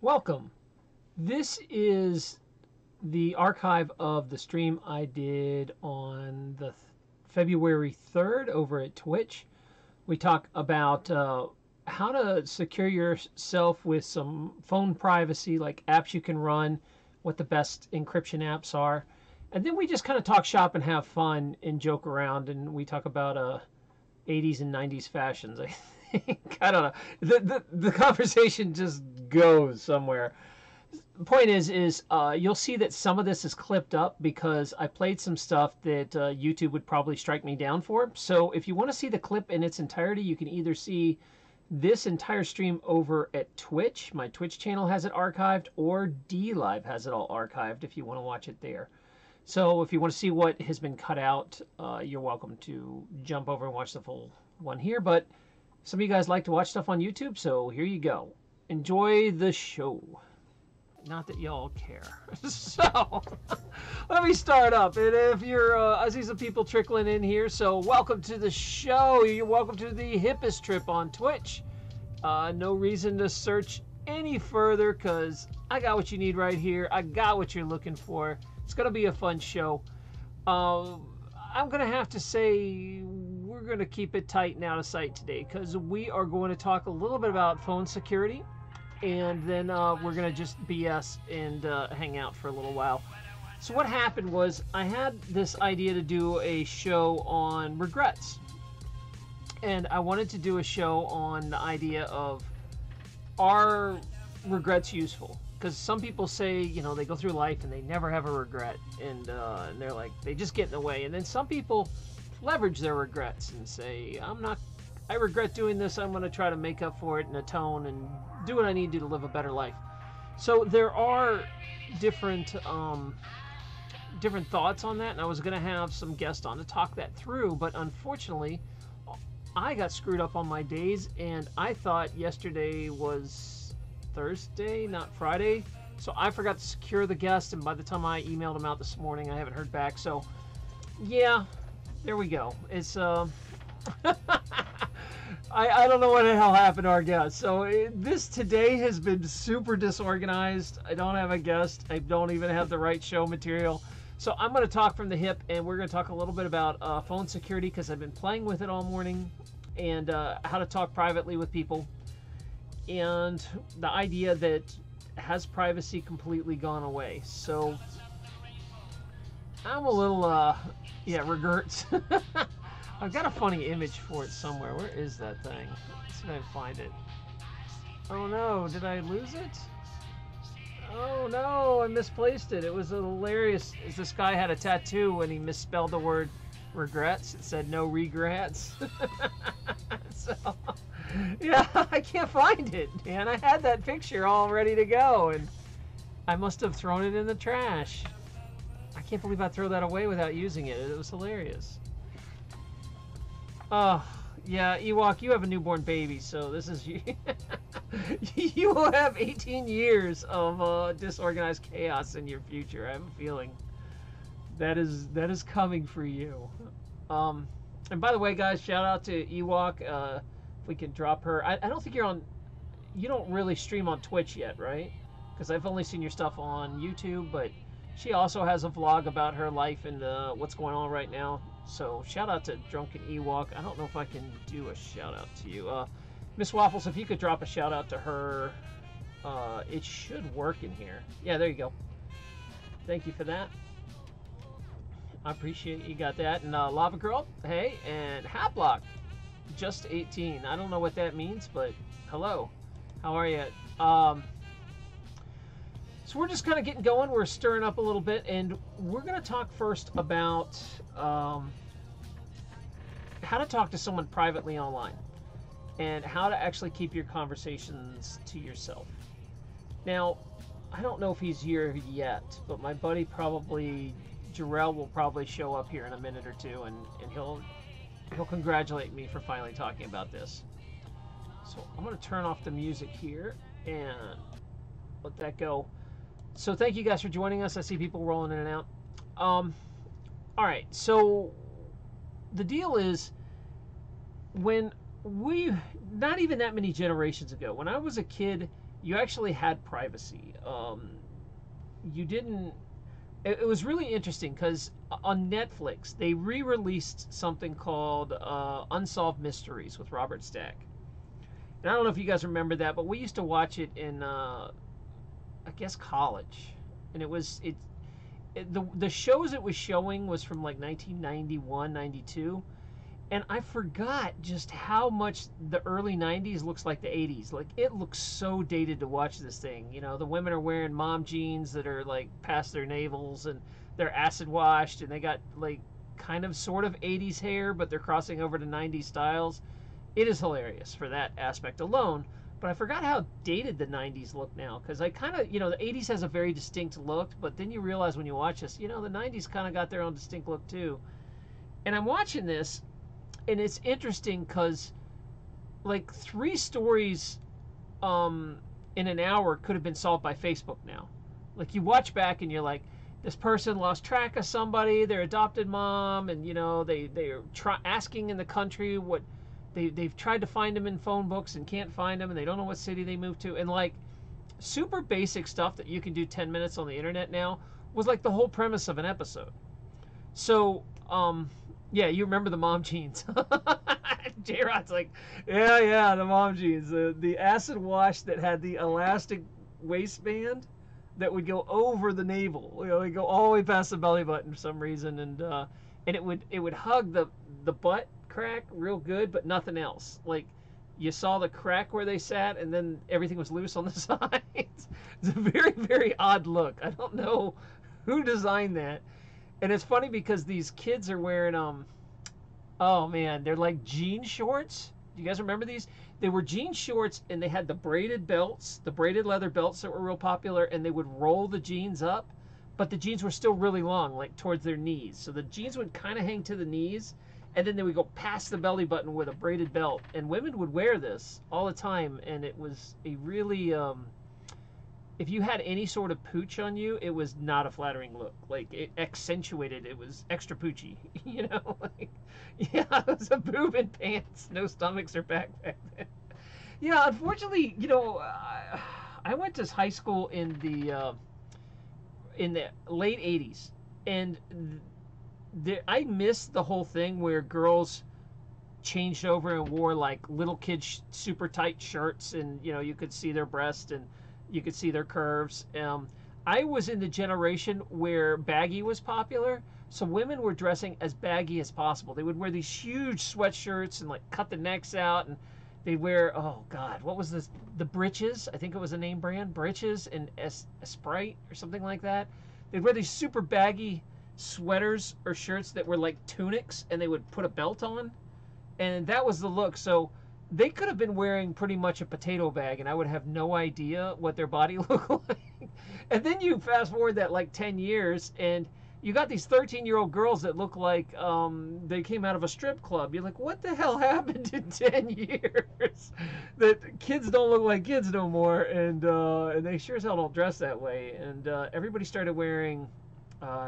Welcome. This is the archive of the stream I did on the February 3rd over at Twitch. We talk about how to secure yourself with some phone privacy, like apps you can run, what the best encryption apps are. And then we just kind of talk shop and have fun and joke around, and we talk about 80s and 90s fashions. I think I don't know. The conversation just goes somewhere. The point is you'll see that some of this is clipped up because I played some stuff that YouTube would probably strike me down for. So if you want to see the clip in its entirety, you can either see this entire stream over at Twitch. My Twitch channel has it archived, or DLive has it all archived if you want to watch it there. So if you want to see what has been cut out, you're welcome to jump over and watch the full one here. But some of you guys like to watch stuff on YouTube, so here you go. Enjoy the show. Not that y'all care. So, let me start up. And if you're, I see some people trickling in here, so welcome to the show. You're welcome to the hippest trip on Twitch. No reason to search any further, because I got what you need right here. I got what you're looking for. It's going to be a fun show. I'm going to have to say we're going to keep it tight and out of sight today, because we are going to talk a little bit about phone security. And then we're going to just BS and hang out for a little while. So what happened was I had this idea to do a show on regrets. And I wanted to do a show on the idea of, are regrets useful? Because some people say, you know, they go through life and they never have a regret. And they're like, they just get in the way. And then some people leverage their regrets and say, I regret doing this. I'm going to try to make up for it and atone and do what I need to live a better life. So there are different thoughts on that, and I was going to have some guests on to talk that through, but unfortunately I got screwed up on my days, and I thought yesterday was Thursday, not Friday, so I forgot to secure the guest, and by the time I emailed them out this morning, I haven't heard back. So yeah, there we go. It's I don't know what the hell happened to our guest. So this today has been super disorganized. I don't have a guest. I don't even have the right show material. So I'm going to talk from the hip, and we're going to talk a little bit about phone security, because I've been playing with it all morning, and how to talk privately with people, and the idea that has privacy completely gone away. So I'm a little, regrets. I've got a funny image for it somewhere. Where is that thing? Let's see if I can find it. Oh no, did I lose it? Oh no, I misplaced it. It was hilarious. This guy had a tattoo and he misspelled the word regrets. It said no regrets. So, yeah, I can't find it. And I had that picture all ready to go, and I must have thrown it in the trash. I can't believe I threw that away without using it. It was hilarious. Oh, yeah, Ewok, you have a newborn baby, so this is you. You will have 18 years of disorganized chaos in your future. I have a feeling that is coming for you. And by the way, guys, shout out to Ewok. If we can drop her. I don't think you don't really stream on Twitch yet, right? Because I've only seen your stuff on YouTube, but she also has a vlog about her life and what's going on right now. So shout out to Drunken Ewok. I don't know if I can do a shout out to you. Miss Waffles, if you could drop a shout out to her, it should work in here. Yeah, there you go. Thank you for that. I appreciate you got that. And Lava Girl, hey, and Haplock, just 18. I don't know what that means, but hello. How are you? So we're just kind of getting going. We're stirring up a little bit, and we're going to talk first about how to talk to someone privately online and how to actually keep your conversations to yourself. Now, I don't know if he's here yet, but my buddy Jarrell will probably show up here in a minute or two, and he'll congratulate me for finally talking about this. So I'm going to turn off the music here and let that go. So thank you guys for joining us. I see people rolling in and out. All right, so the deal is, when not even that many generations ago, when I was a kid you actually had privacy. You didn't. It was really interesting because on Netflix they re-released something called Unsolved Mysteries with Robert Stack. And I don't know if you guys remember that, but we used to watch it in I guess college, and the shows it was showing was from like 1991, 92. And I forgot just how much the early 90s looks like the 80s. Like, it looks so dated to watch this thing. You know, the women are wearing mom jeans that are like past their navels, and they're acid washed, and they got like kind of sort of 80s hair, but they're crossing over to 90s styles. It is hilarious for that aspect alone. But I forgot how dated the 90s look now, because I kind of, the 80s has a very distinct look, but then you realize when you watch this, the 90s kind of got their own distinct look too. And I'm watching this, and it's interesting because like 3 stories in an hour could have been solved by Facebook now. Like, you watch back and you're like, this person lost track of somebody, their adopted mom, and they're asking in the country what they've tried to find them in phone books and can't find them, and they don't know what city they moved to, and like super basic stuff that you can do 10 minutes on the internet now was like the whole premise of an episode. So yeah, you remember the mom jeans. J-Rod's like, yeah, the mom jeans. The acid wash that had the elastic waistband that would go over the navel. It'd go all the way past the belly button for some reason, and it would hug the butt crack real good, but nothing else. Like, you saw the crack where they sat, and then everything was loose on the sides. It's a very, very odd look. I don't know who designed that. And it's funny because these kids are wearing oh man, they're like jean shorts. Do you guys remember these? They were jean shorts, and they had the braided belts, the braided leather belts that were real popular, and they would roll the jeans up, but the jeans were still really long, like towards their knees. So the jeans would kind of hang to the knees, and then they would go past the belly button with a braided belt. And women would wear this all the time, and it was a really if you had any sort of pooch on you, it was not a flattering look. Like, it accentuated, it was extra poochy, like, yeah, it was a boob and pants, no stomachs or back then. Yeah, unfortunately, I went to high school in the late 80s, and I missed the whole thing where girls changed over and wore like little kids super tight shirts, and you could see their breast and you could see their curves. I was in the generation where baggy was popular, so women were dressing as baggy as possible. They would wear these huge sweatshirts and like cut the necks out, and they'd wear, oh god, what was this? The Britches, I think it was a name brand, Britches and Sprite or something like that. They'd wear these super baggy sweaters or shirts that were like tunics, and they would put a belt on, and that was the look. So they could have been wearing pretty much a potato bag, and I would have no idea what their body looked like. And then you fast forward that like 10 years, and you got these 13-year-old girls that look like they came out of a strip club. You're like, what the hell happened in 10 years? That kids don't look like kids no more, and they sure as hell don't dress that way. And everybody started wearing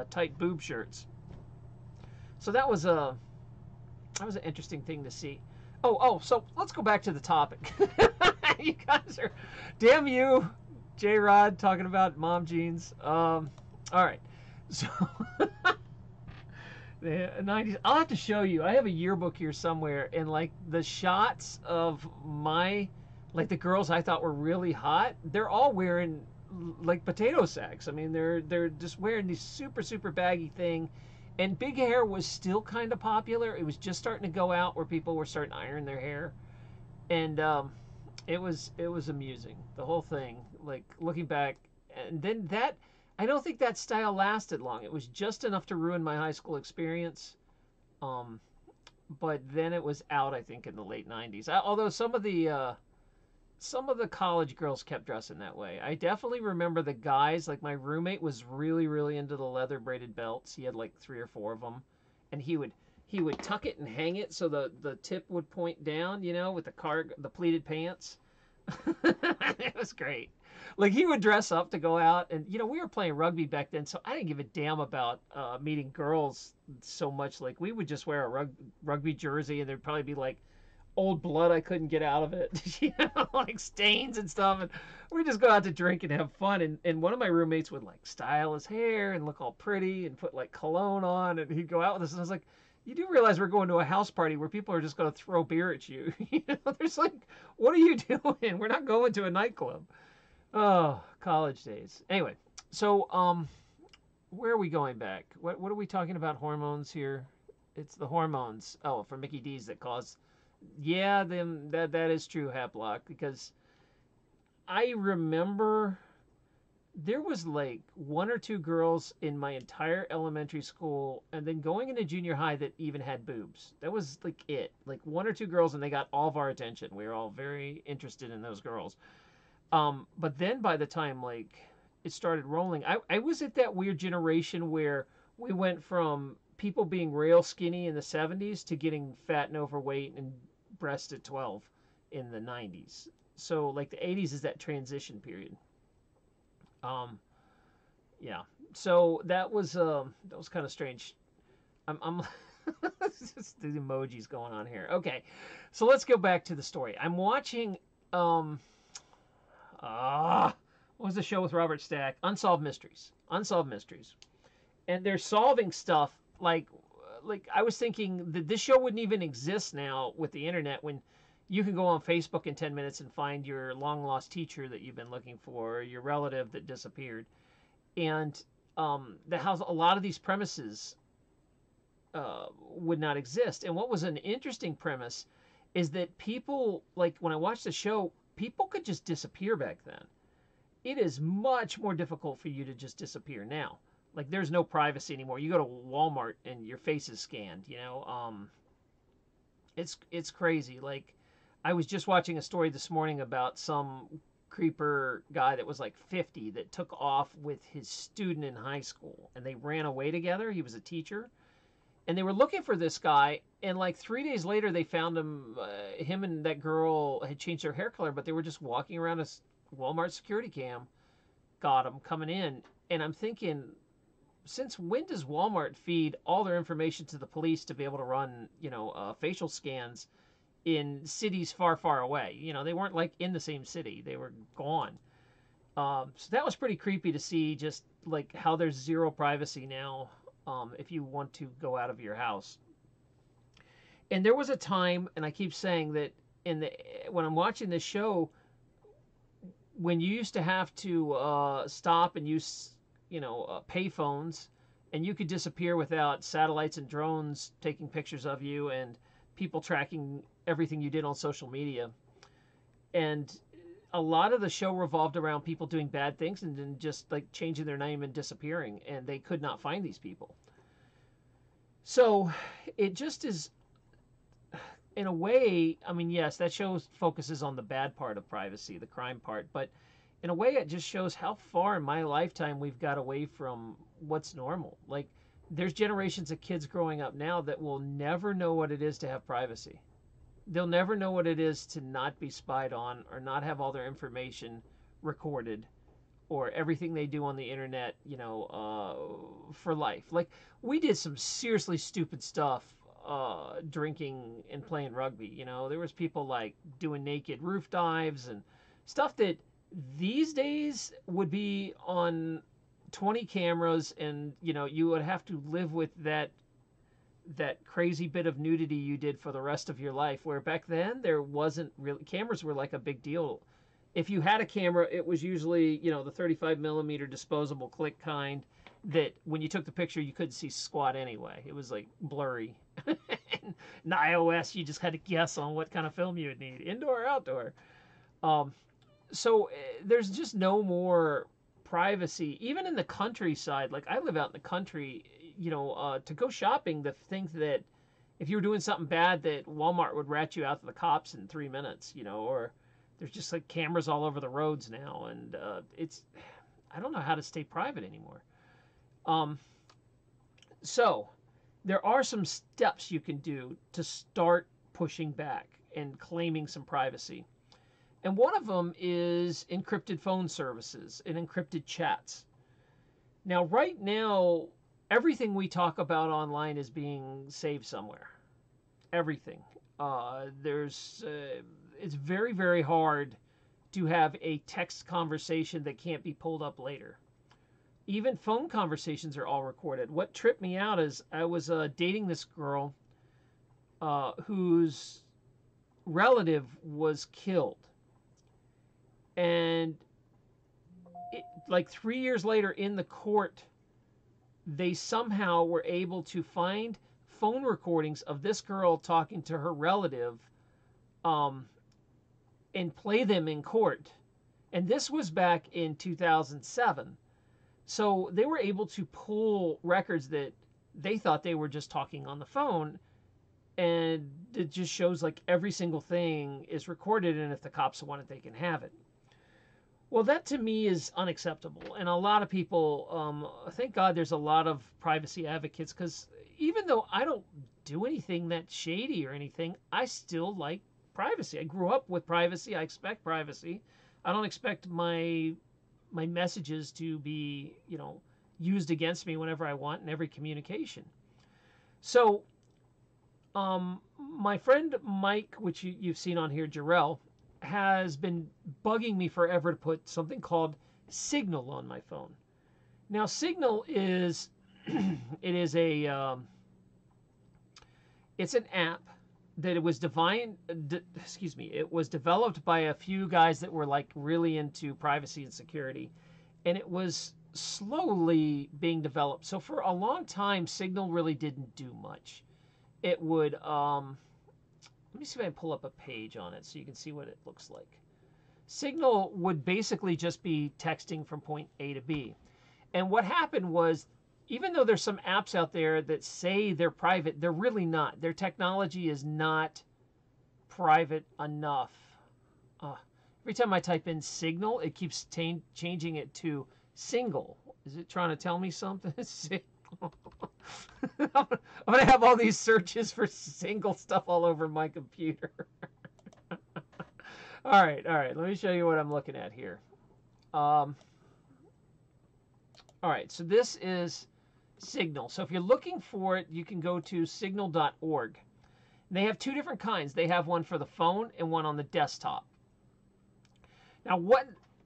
tight boob shirts. So that was an interesting thing to see. So let's go back to the topic. You guys are, damn you, J-Rod, talking about mom jeans. All right. So, the 90s, I'll have to show you. I have a yearbook here somewhere, and like the shots of like the girls I thought were really hot, they're all wearing like potato sacks. I mean, they're just wearing these super, super baggy thing. And big hair was still kind of popular. It was just starting to go out where people were starting to iron their hair. And it was amusing, the whole thing. Like, looking back, and then I don't think that style lasted long. It was just enough to ruin my high school experience. But then it was out, I think, in the late 90s. Although some of the college girls kept dressing that way. I definitely remember the guys, like my roommate was really, really into the leather braided belts. He had like 3 or 4 of them, and he would tuck it and hang it so the tip would point down, with the pleated pants. It was great. Like, he would dress up to go out, and we were playing rugby back then, so I didn't give a damn about meeting girls so much. Like, we would just wear a rugby jersey, and there'd probably be like old blood I couldn't get out of it, like stains and stuff. And we just go out to drink and have fun. And one of my roommates would like style his hair and look all pretty and put like cologne on, and he'd go out with us. And I was like, you do realize we're going to a house party where people are just going to throw beer at you? There's like, what are you doing? We're not going to a nightclub. Oh, college days. Anyway, so where are we going back? What are we talking about? Hormones here? It's the hormones. Oh, for Mickey D's that cause. Yeah, that is true, Haplock, because I remember there was like one or two girls in my entire elementary school, and then going into junior high that even had boobs. That was like it. Like one or two girls, and they got all of our attention. We were all very interested in those girls. But then by the time like it started rolling, I was at that weird generation where we went from people being real skinny in the 70s to getting fat and overweight and breast at 12 in the 90s. So like the 80s is that transition period. Yeah. So that was kind of strange. I'm just the emojis going on here. Okay. So let's go back to the story. I'm watching what was the show with Robert Stack? Unsolved Mysteries. Unsolved Mysteries. And they're solving stuff like I was thinking that this show wouldn't even exist now with the internet, when you can go on Facebook in 10 minutes and find your long lost teacher that you've been looking for, or your relative that disappeared. And that how a lot of these premises would not exist. And what was an interesting premise is that people, like when I watched the show, people could just disappear back then. It is much more difficult for you to just disappear now. Like there's no privacy anymore. You go to Walmart and your face is scanned, It's crazy. Like I was just watching a story this morning about some creeper guy that was like 50 that took off with his student in high school, and they ran away together. He was a teacher, and they were looking for this guy, and like 3 days later they found him. Him and that girl had changed their hair color, but they were just walking around a Walmart security cam, got him coming in. And I'm thinking, since when does Walmart feed all their information to the police to be able to run facial scans in cities far, far away? They weren't like in the same city. They were gone. So that was pretty creepy to see, just like how there's zero privacy now if you want to go out of your house. And there was a time, and I keep saying that when I'm watching this show, when you used to have to stop and use pay phones, and you could disappear without satellites and drones taking pictures of you and people tracking everything you did on social media. And a lot of the show revolved around people doing bad things and then just like changing their name and disappearing, and they could not find these people. So it just is, in a way, I mean, yes, that show focuses on the bad part of privacy, the crime part, but in a way it just shows how far in my lifetime we've got away from what's normal. Like there's generations of kids growing up now that will never know what it is to have privacy. They'll never know what it is to not be spied on, or not have all their information recorded, or everything they do on the internet, for life. Like we did some seriously stupid stuff, drinking and playing rugby. There was people like doing naked roof dives and stuff that these days would be on 20 cameras, and you would have to live with that crazy bit of nudity you did for the rest of your life, where back then there wasn't really, cameras were like a big deal. If you had a camera, it was usually the 35 millimeter disposable click kind that when you took the picture you couldn't see squat anyway. It was like blurry. In iOS you just had to guess on what kind of film you would need, indoor or outdoor. So there's just no more privacy, even in the countryside. Like I live out in the country, to go shopping, to think that if you were doing something bad that Walmart would rat you out to the cops in 3 minutes, or there's just like cameras all over the roads now, and I don't know how to stay private anymore. So there are some steps you can do to start pushing back and claiming some privacy. And one of them is encrypted phone services and encrypted chats. Now, right now, everything we talk about online is being saved somewhere. Everything. It's very, very hard to have a text conversation that can't be pulled up later. Even phone conversations are all recorded. What tripped me out is I was dating this girl whose relative was killed. And like 3 years later in the court, they somehow were able to find phone recordings of this girl talking to her relative and play them in court. And this was back in 2007. So they were able to pull records that they thought they were just talking on the phone. And it just shows like every single thing is recorded. And if the cops want it, they can have it. Well, that to me is unacceptable. And a lot of people, thank God there's a lot of privacy advocates, because even though I don't do anything that shady or anything, I still like privacy. I grew up with privacy. I expect privacy. I don't expect my messages to be, used against me whenever I want in every communication. So, my friend Mike, which you've seen on here, Jarrell, has been bugging me forever to put something called Signal on my phone. Now, Signal is it's an app that it was it was developed by a few guys that were like really into privacy and security, and it was slowly being developed. So for a long time, Signal really didn't do much. It would let me see if I can pull up a page on it so you can see what it looks like. Signal would basically just be texting from point A to B. And what happened was, even though there's some apps out there that say they're private, they're really not. Their technology is not private enough. Every time I type in Signal, it keeps changing it to Single. Is it trying to tell me something? I'm going to have all these searches for single stuff all over my computer. All right. Let me show you what I'm looking at here. All right, so this is Signal. So if you're looking for it, you can go to signal.org. They have two different kinds. They have one for the phone and one on the desktop. Now,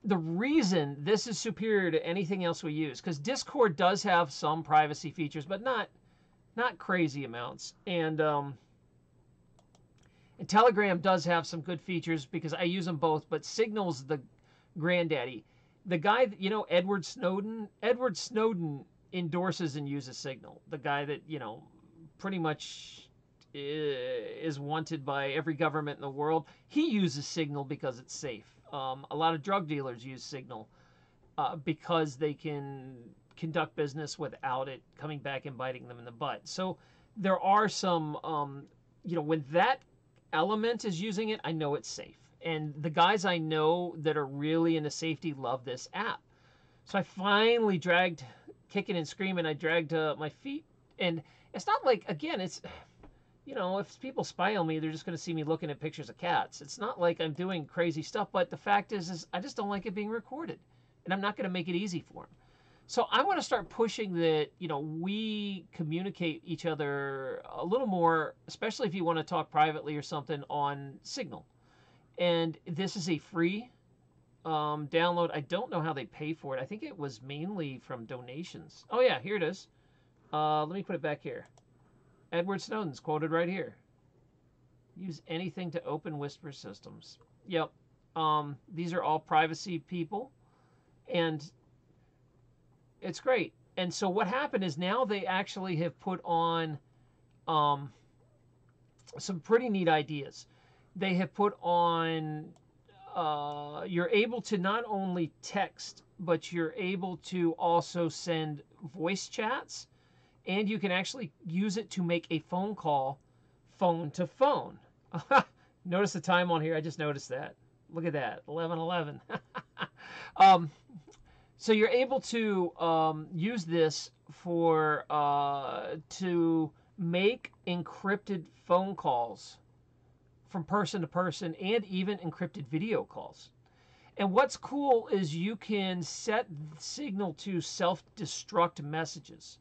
the reason this is superior to anything else we use, because Discord does have some privacy features, but not crazy amounts. And Telegram does have some good features because I use them both, but Signal's the granddaddy. The guy, Edward Snowden endorses and uses Signal. The guy that, pretty much is wanted by every government in the world. He uses Signal because it's safe. A lot of drug dealers use Signal because they can conduct business without it coming back and biting them in the butt. So there are some, when that element is using it, I know it's safe. And the guys I know that are really into safety love this app. So I finally kicking and screaming, I dragged my feet. And it's not like, again, it's... if people spy on me, they're just going to see me looking at pictures of cats. It's not like I'm doing crazy stuff, but the fact is I just don't like it being recorded. And I'm not going to make it easy for them. So I want to start pushing that, we communicate each other a little more, especially if you want to talk privately or something on Signal. And this is a free download. I don't know how they pay for it. I think it was mainly from donations. Oh, yeah, here it is. Let me put it back here. Edward Snowden's quoted right here. Use anything to open Whisper systems. Yep. These are all privacy people. And it's great. And so what happened is now they actually have put on some pretty neat ideas. They have put on, you're able to not only text, but you're able to also send voice chats. And you can actually use it to make a phone call, phone to phone. Notice the time on here. I just noticed that. Look at that, 11:11. So you're able to use this for to make encrypted phone calls from person to person, and even encrypted video calls. And what's cool is you can set Signal to self-destruct messages.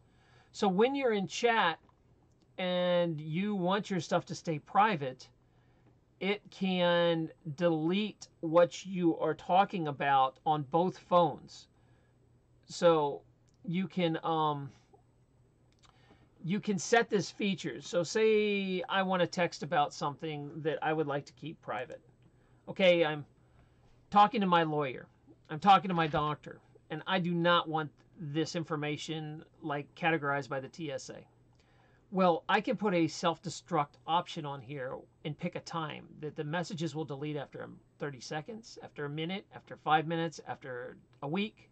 So when you're in chat and you want your stuff to stay private, it can delete what you are talking about on both phones. So you can um, you can set this feature. So say I want to text about something that I would like to keep private. Okay, I'm talking to my lawyer. I'm talking to my doctor, and I do not want this information like categorized by the TSA. Well, I can put a self-destruct option on here and pick a time that the messages will delete after 30 seconds, after a minute, after 5 minutes, after a week,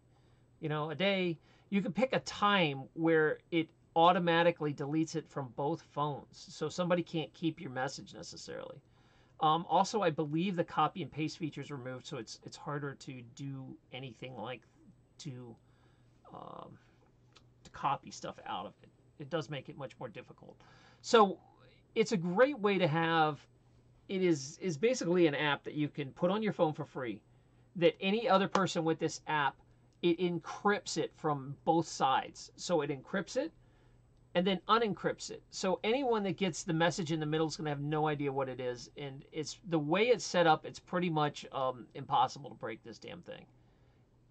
a day. You can pick a time where it automatically deletes it from both phones, so somebody can't keep your message necessarily. Also, I believe the copy and paste feature is removed, so it's harder to do anything like to um, to copy stuff out of it. It does make it much more difficult. So it's a great way to have. It is basically an app that you can put on your phone for free. That any other person with this app, it encrypts it from both sides. So it encrypts it and then unencrypts it. So anyone that gets the message in the middle is going to have no idea what it is. And it's the way it's set up. It's pretty much impossible to break this damn thing.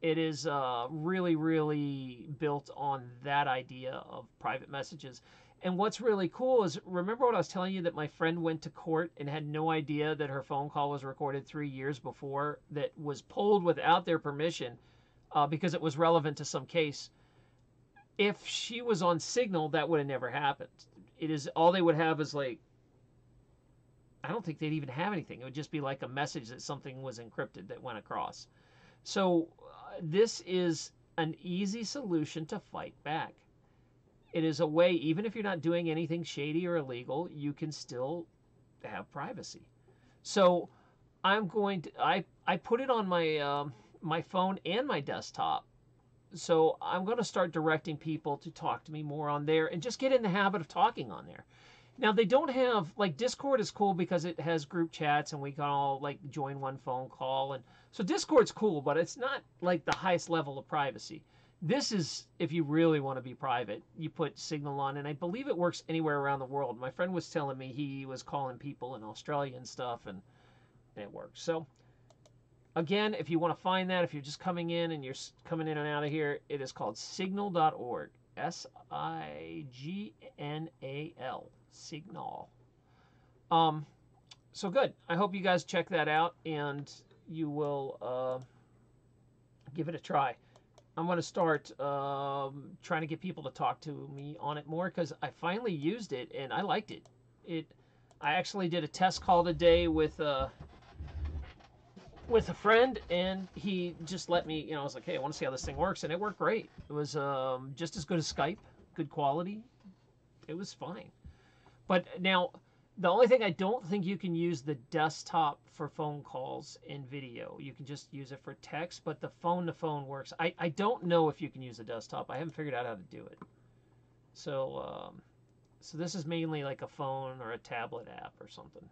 It is really, really built on that idea of private messages. And what's really cool is, remember what I was telling you, that my friend went to court and had no idea that her phone call was recorded 3 years before, that was pulled without their permission because it was relevant to some case. If she was on Signal, that would have never happened. It is all they would have is like, I don't think they'd even have anything. It would just be like a message that something was encrypted that went across. So this is an easy solution to fight back. It is a way, even if you're not doing anything shady or illegal, you can still have privacy. So I put it on my phone and my desktop. So I'm going to start directing people to talk to me more on there and just get in the habit of talking on there. Now they don't have, like, Discord is cool because it has group chats and we can all like join one phone call, and so Discord's cool, but it's not like the highest level of privacy. This is if you really want to be private, you put Signal on, and I believe it works anywhere around the world. My friend was telling me he was calling people in Australia and stuff, and it works. So again, if you want to find that, if you're just coming in and you're coming in and out of here, it is called signal.org. Signal. Signal. So good. I hope you guys check that out and you will give it a try. I'm going to start trying to get people to talk to me on it more because I finally used it and I liked it. I actually did a test call today with a friend, and he just let me, I was like, hey, I want to see how this thing works, and it worked great. It was just as good as Skype, good quality. It was fine. But now, the only thing, I don't think you can use the desktop for phone calls and video. You can just use it for text, but the phone-to-phone works. I don't know if you can use the desktop. I haven't figured out how to do it. So, so this is mainly like a phone or a tablet app or something.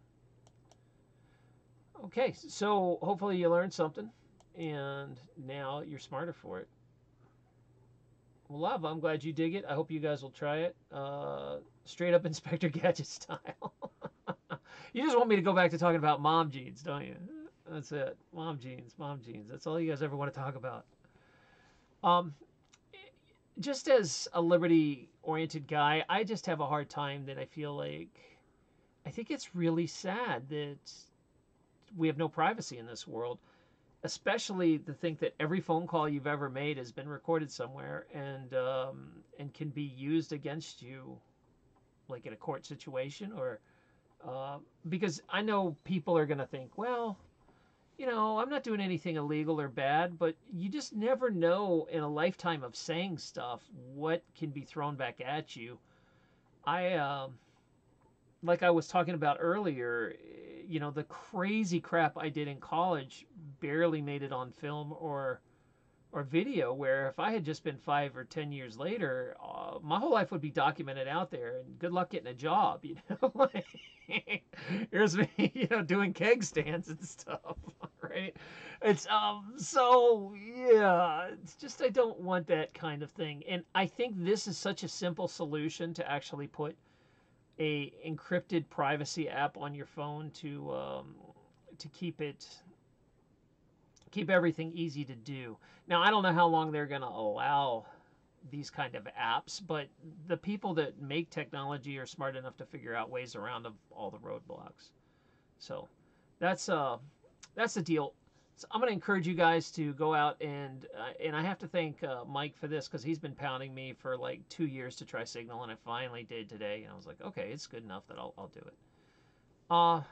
Okay, so hopefully you learned something, and now you're smarter for it. Well, love, I'm glad you dig it. I hope you guys will try it. Straight up Inspector Gadget style. You just want me to go back to talking about mom jeans, don't you? That's it. Mom jeans, mom jeans. That's all you guys ever want to talk about. Just as a liberty-oriented guy, I just have a hard time that I feel like, I think it's really sad that we have no privacy in this world, especially to think that every phone call you've ever made has been recorded somewhere and can be used against you, like in a court situation, or because I know people are going to think, well, I'm not doing anything illegal or bad, but you just never know in a lifetime of saying stuff what can be thrown back at you. Like I was talking about earlier, the crazy crap I did in college barely made it on film or video, where if I had just been 5 or 10 years later, my whole life would be documented out there, and good luck getting a job, like, here's me, doing keg stands and stuff, right? It's, so yeah, it's just, I don't want that kind of thing. And I think this is such a simple solution to actually put, a encrypted privacy app on your phone to keep everything easy to do. Now, I don't know how long they're going to allow these kind of apps, but the people that make technology are smart enough to figure out ways around of all the roadblocks. So that's the deal. So I'm going to encourage you guys to go out and I have to thank Mike for this because he's been pounding me for like 2 years to try Signal, and I finally did today. And I was like, okay, it's good enough that I'll do it. All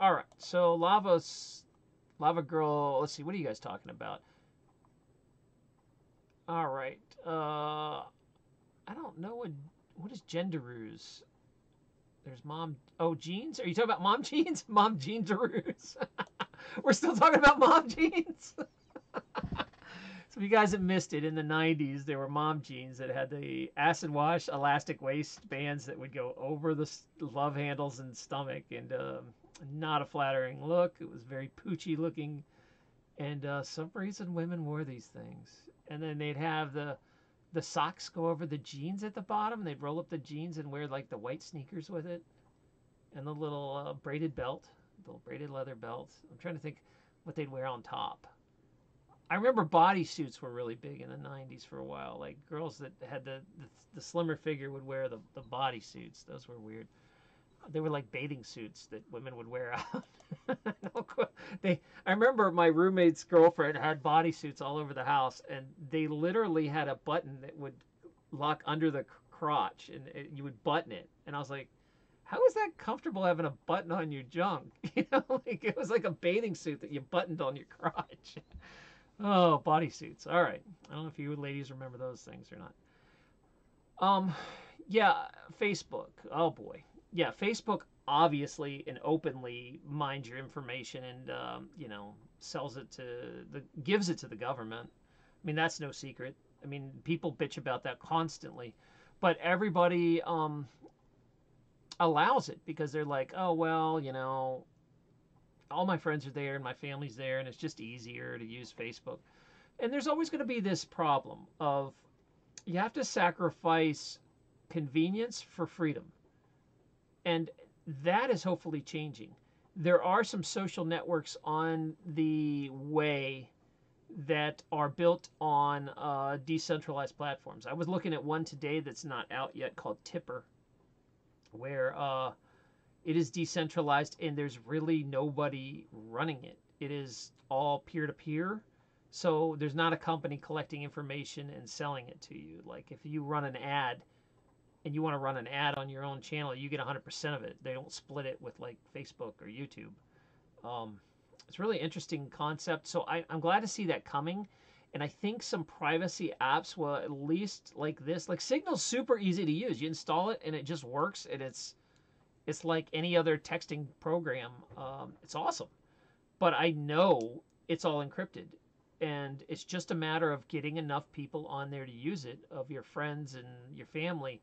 right. So Lava Girl. Let's see. What are you guys talking about? All right. I don't know what is genderoos. There's mom. Oh, jeans. Are you talking about mom jeans? Mom jeans-aroos. We're still talking about mom jeans. So if you guys have missed it, in the 90s, there were mom jeans that had the acid wash elastic waistbands that would go over the love handles and stomach, and not a flattering look. It was very poochy looking, and some reason women wore these things. And then they'd have the socks go over the jeans at the bottom. They'd roll up the jeans and wear like the white sneakers with it, and the little braided belt, the little braided leather belt. I'm trying to think what they'd wear on top. I remember bodysuits were really big in the 90s for a while. Like girls that had the slimmer figure would wear the bodysuits. Those were weird. They were like bathing suits that women would wear out. I remember my roommate's girlfriend had bodysuits all over the house, and they literally had a button that would lock under the crotch, and you would button it. And I was like, how is that comfortable having a button on your junk? Like it was like a bathing suit that you buttoned on your crotch. Oh, bodysuits. All right. I don't know if you ladies remember those things or not. Yeah, Facebook. Oh boy. Yeah, Facebook obviously and openly mines your information and sells it gives it to the government. I mean, that's no secret. I mean, people bitch about that constantly, but everybody allows it because they're like, oh well, all my friends are there and my family's there, and it's just easier to use Facebook. And there's always going to be this problem of you have to sacrifice convenience for freedom. And that is hopefully changing. There are some social networks on the way that are built on decentralized platforms. I was looking at one today that's not out yet called Tipper, where it is decentralized and there's really nobody running it. It is all peer-to-peer. So there's not a company collecting information and selling it to you. Like if you run an ad and you want to run an ad on your own channel, you get 100% of it. They don't split it with like Facebook or YouTube. It's a really interesting concept. So I'm glad to see that coming. And I think some privacy apps will at least like this. Like Signal's super easy to use. You install it and it just works. And it's like any other texting program. It's awesome. But I know it's all encrypted. And it's just a matter of getting enough people on there to use it, of your friends and your family.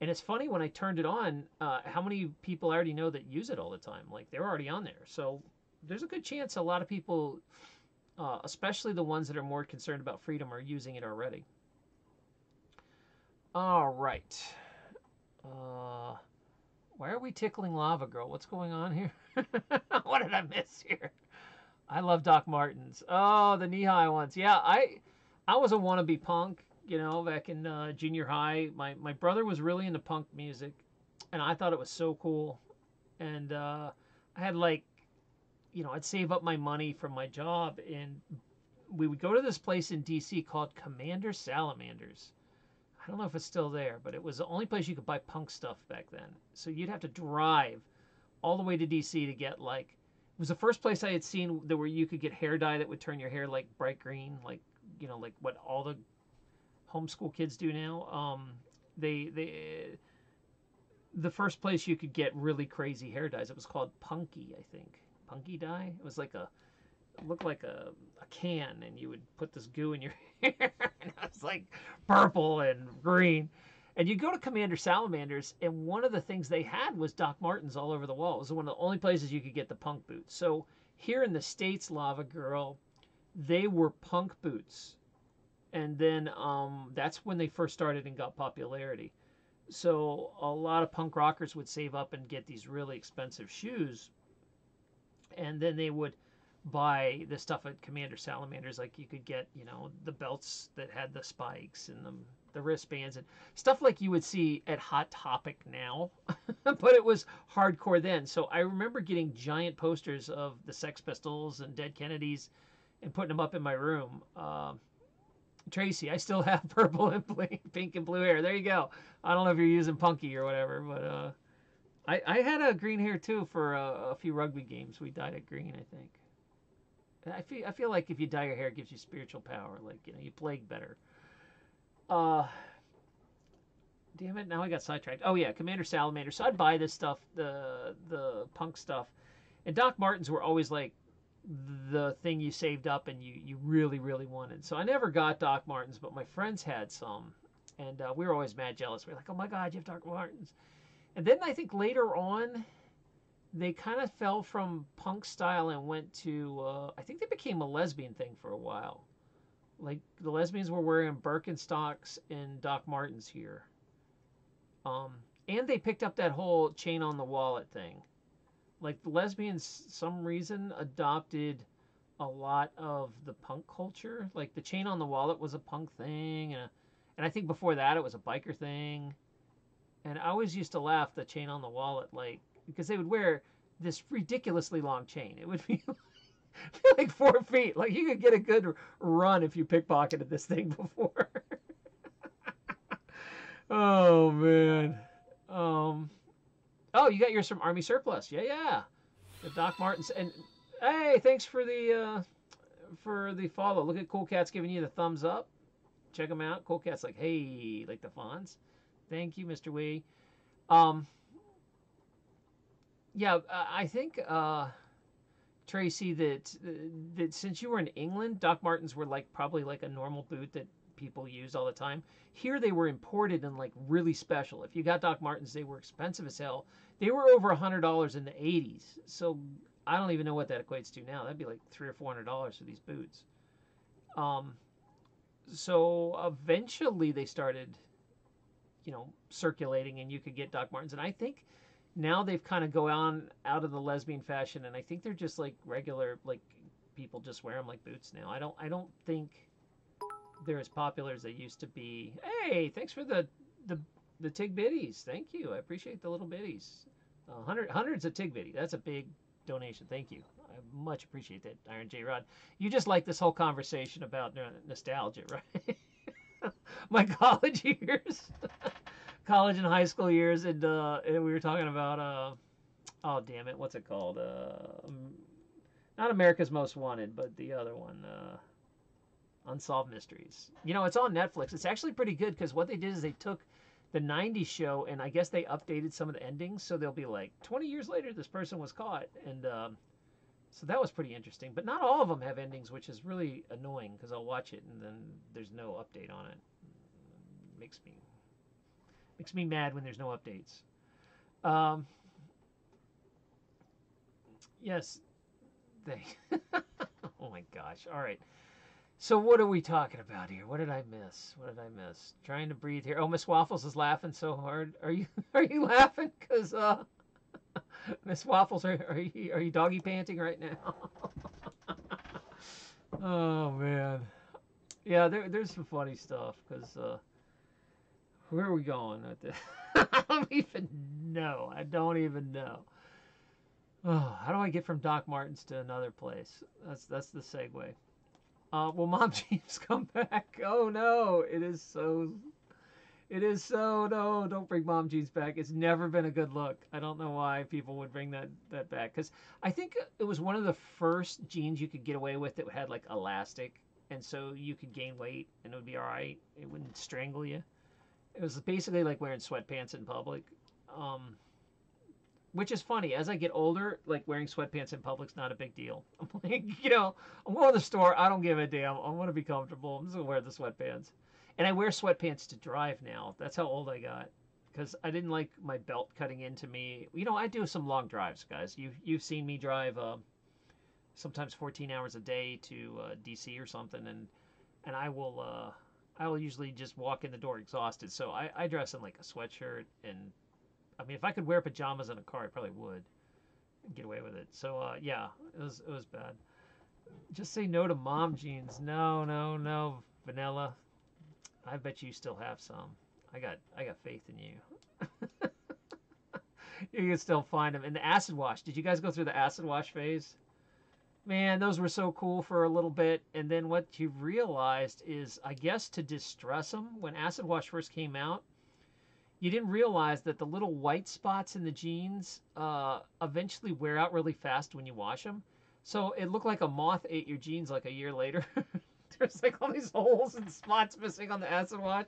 And it's funny, when I turned it on, how many people I already know that use it all the time. Like they're already on there. So there's a good chance a lot of people, especially the ones that are more concerned about freedom, are using it already. All right. Why are we tickling Lava Girl? What's going on here? What did I miss here? I love Doc Martens. Oh, the knee-high ones. Yeah, I was a wannabe punk, back in junior high. My brother was really into punk music, and I thought it was so cool. And I had I'd save up my money from my job, and we would go to this place in D.C. called Commander Salamander's. I don't know if it's still there, but it was the only place you could buy punk stuff back then. So you'd have to drive all the way to D.C. to get it was the first place I had seen where you could get hair dye that would turn your hair like bright green, like what all the homeschool kids do now. The first place you could get really crazy hair dyes, it was called Punky, I think. Punky dye. It was it looked like a can, and you would put this goo in your hair, and it was like purple and green. And you go to Commander Salamander's, and one of the things they had was Doc Martens all over the wall. It was one of the only places you could get the punk boots. So here in the States, Lava Girl, they were punk boots. And then that's when they first started and got popularity. So a lot of punk rockers would save up and get these really expensive shoes, and then they would buy the stuff at Commander Salamander's. Like you could get, the belts that had the spikes and the wristbands and stuff like you would see at Hot Topic now, but it was hardcore then. So I remember getting giant posters of the Sex Pistols and Dead Kennedys and putting them up in my room. Tracy, I still have purple and pink and blue hair. There you go. I don't know if you're using Punky or whatever, but I had a green hair too for a few rugby games. We dyed it green, I think. I feel like if you dye your hair, it gives you spiritual power. Like, you plague better. Damn it! Now I got sidetracked. Oh yeah, Commander Salamander. So I'd buy this stuff, the punk stuff, and Doc Martens were always like the thing you saved up and you really really wanted. So I never got Doc Martens, but my friends had some, and we were always mad jealous. We were like, oh my god, you have Doc Martens. And then I think later on, they kind of fell from punk style and went to, I think they became a lesbian thing for a while. Like, the lesbians were wearing Birkenstocks and Doc Martens here. And they picked up that whole chain on the wallet thing. Like, the lesbians, some reason, adopted a lot of the punk culture. Like, the chain on the wallet was a punk thing. And I think before that, it was a biker thing. And I always used to laugh, the chain on the wallet, like, because they would wear this ridiculously long chain. It would be like 4 feet. Like, you could get a good run if you pickpocketed this thing before. Oh, man. Oh, you got yours from Army Surplus. Yeah, yeah. The Doc Martens. And, hey, thanks for the follow. Look at Cool Cat's giving you the thumbs up. Check them out. Cool Cat's like, hey, like the Fonz. Thank you, Mr. Wee. Yeah, I think, Tracy, that since you were in England, Doc Martens were probably like a normal boot that people used all the time. Here they were imported and like really special. If you got Doc Martens, they were expensive as hell. They were over $100 in the 80s. So I don't even know what that equates to now. That'd be like $300 or $400 for these boots. So eventually they started, circulating and you could get Doc Martens. And I think now they've kind of gone out of the lesbian fashion, and I think they're just like regular, like people just wear them like boots now. I don't think they're as popular as they used to be. Hey, thanks for the Tig Bitties. Thank you. I appreciate the little bitties. Hundreds of Tig Bitty. That's a big donation. Thank you. I much appreciate that, Iron J Rod. You just like this whole conversation about nostalgia, right? My college years, college and high school years, and we were talking about oh damn it, what's it called? Not America's Most Wanted, but the other one, Unsolved Mysteries. It's on Netflix. It's actually pretty good because what they did is they took the 90s show and I guess they updated some of the endings, so they'll be like 20 years later this person was caught, and so that was pretty interesting. But not all of them have endings, which is really annoying because I'll watch it and then there's no update on it. Makes me mad when there's no updates. Yes, they. Oh my gosh! All right. So what are we talking about here? What did I miss? Trying to breathe here. Oh, Miss Waffles is laughing so hard. Are you laughing? Because Miss Waffles, are you doggy panting right now? Oh man, yeah. There's some funny stuff because where are we going with this? I don't even know. Oh, how do I get from Doc Martens to another place? That's the segue. Will Mom Jeeves come back? Oh no, it is so. No, don't bring Mom Jeans back. It's never been a good look. I don't know why people would bring that back. Because I think it was one of the first jeans you could get away with that had like elastic. And so you could gain weight and it would be all right. It wouldn't strangle you. It was basically like wearing sweatpants in public. Which is funny. As I get older, like wearing sweatpants in public's not a big deal. I'm like, I'm going to the store. I don't give a damn. I want to be comfortable. I'm just going to wear the sweatpants. And I wear sweatpants to drive now. That's how old I got. Because I didn't like my belt cutting into me. I do some long drives, guys. You've seen me drive sometimes 14 hours a day to DC or something. And I will I will usually just walk in the door exhausted. So I dress in like a sweatshirt, and I mean, if I could wear pajamas in a car, I probably would get away with it. So yeah, it was bad. Just say no to mom jeans. No, no, no, Vanilla. I bet you still have some. I got faith in you. You can still find them. And the acid wash. Did you guys go through the acid wash phase? Man, those were so cool for a little bit. And then what you realized is, I guess, to distress them, when acid wash first came out, you didn't realize that the little white spots in the jeans eventually wear out really fast when you wash them. So it looked like a moth ate your jeans like a year later. There's like all these holes and spots missing on the acid wash.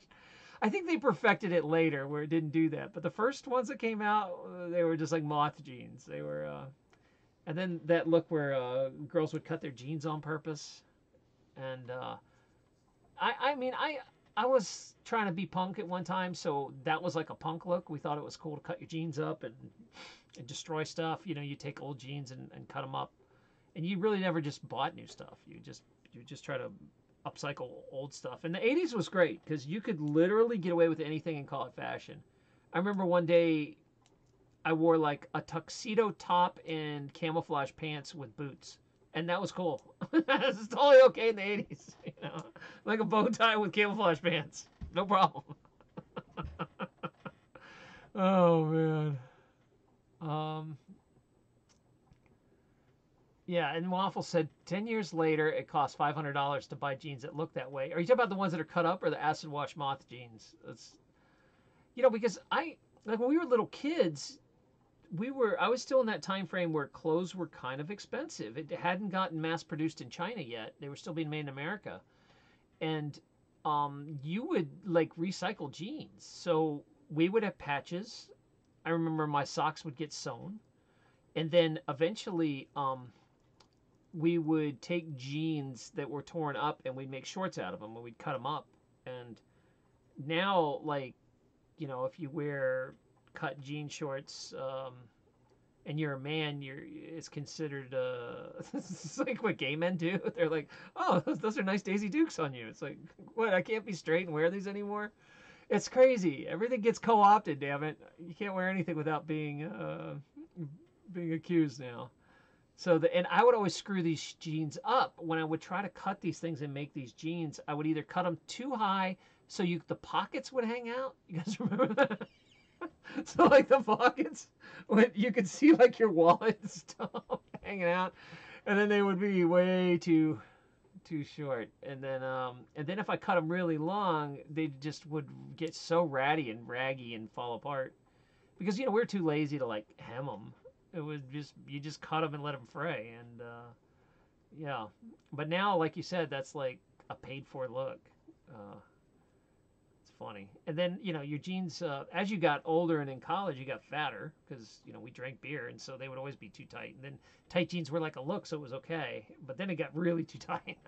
I think they perfected it later where it didn't do that. But the first ones that came out, they were just like moth jeans. They were, and then that look where girls would cut their jeans on purpose. And I mean, I was trying to be punk at one time, so that was like a punk look. We thought it was cool to cut your jeans up and destroy stuff. You know, you take old jeans and cut them up, and you really never just bought new stuff. You just try to upcycle old stuff. And the 80s was great because you could literally get away with anything and call it fashion. I remember one day I wore like a tuxedo top and camouflage pants with boots. And that was cool. It's totally okay in the 80s. You know, like a bow tie with camouflage pants. No problem. Oh, man. Um, yeah, and Waffle said 10 years later, it cost $500 to buy jeans that look that way. Are you talking about the ones that are cut up or the acid wash moth jeans? It's, because like when we were little kids, I was still in that time frame where clothes were kind of expensive. It hadn't gotten mass produced in China yet. They were still being made in America. And you would like recycle jeans. So we would have patches. I remember my socks would get sewn. And then eventually we would take jeans that were torn up and we'd make shorts out of them and we'd cut them up. And now, like, if you wear cut jean shorts and you're a man, it's considered it's like what gay men do. They're like, oh, those are nice Daisy Dukes on you. It's like, what? I can't be straight and wear these anymore. It's crazy. Everything gets co-opted. Damn it! You can't wear anything without being accused now. And I would always screw these jeans up when I would try to cut these things and make these jeans. I would either cut them too high so the pockets would hang out. You guys remember that? So like the pockets, when you could see like your wallet and stuff hanging out, and then they would be way too short. And then if I cut them really long, they just would get so ratty and raggy and fall apart because we're too lazy to like hem them. It would you just cut them and let them fray, and yeah. But now, like you said, that's like a paid for look. It's funny. And then, your jeans, as you got older and in college, you got fatter because, we drank beer. And so they would always be too tight. And then tight jeans were like a look, so it was okay. But then it got really too tight.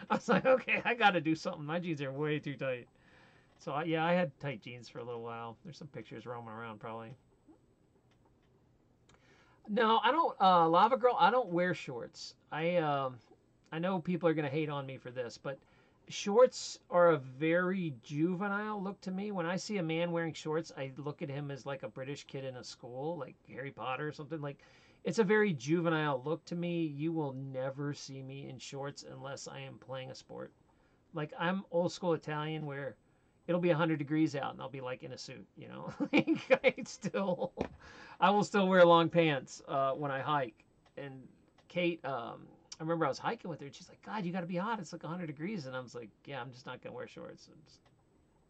I was like, okay, I got to do something. My jeans are way too tight. So, yeah, I had tight jeans for a little while. There's some pictures roaming around probably. No, I don't, Lava Girl, I don't wear shorts. I know people are going to hate on me for this, but shorts are a very juvenile look to me. When I see a man wearing shorts, I look at him as like a British kid in a school, like Harry Potter or something. Like, it's a very juvenile look to me. You will never see me in shorts unless I am playing a sport. Like, I'm old school Italian where it'll be 100 degrees out and I'll be like in a suit, Like, I will still wear long pants when I hike. And Kate, I remember I was hiking with her and she's like, God, you got to be hot. It's like 100 degrees. And I was like, yeah, I'm just not going to wear shorts.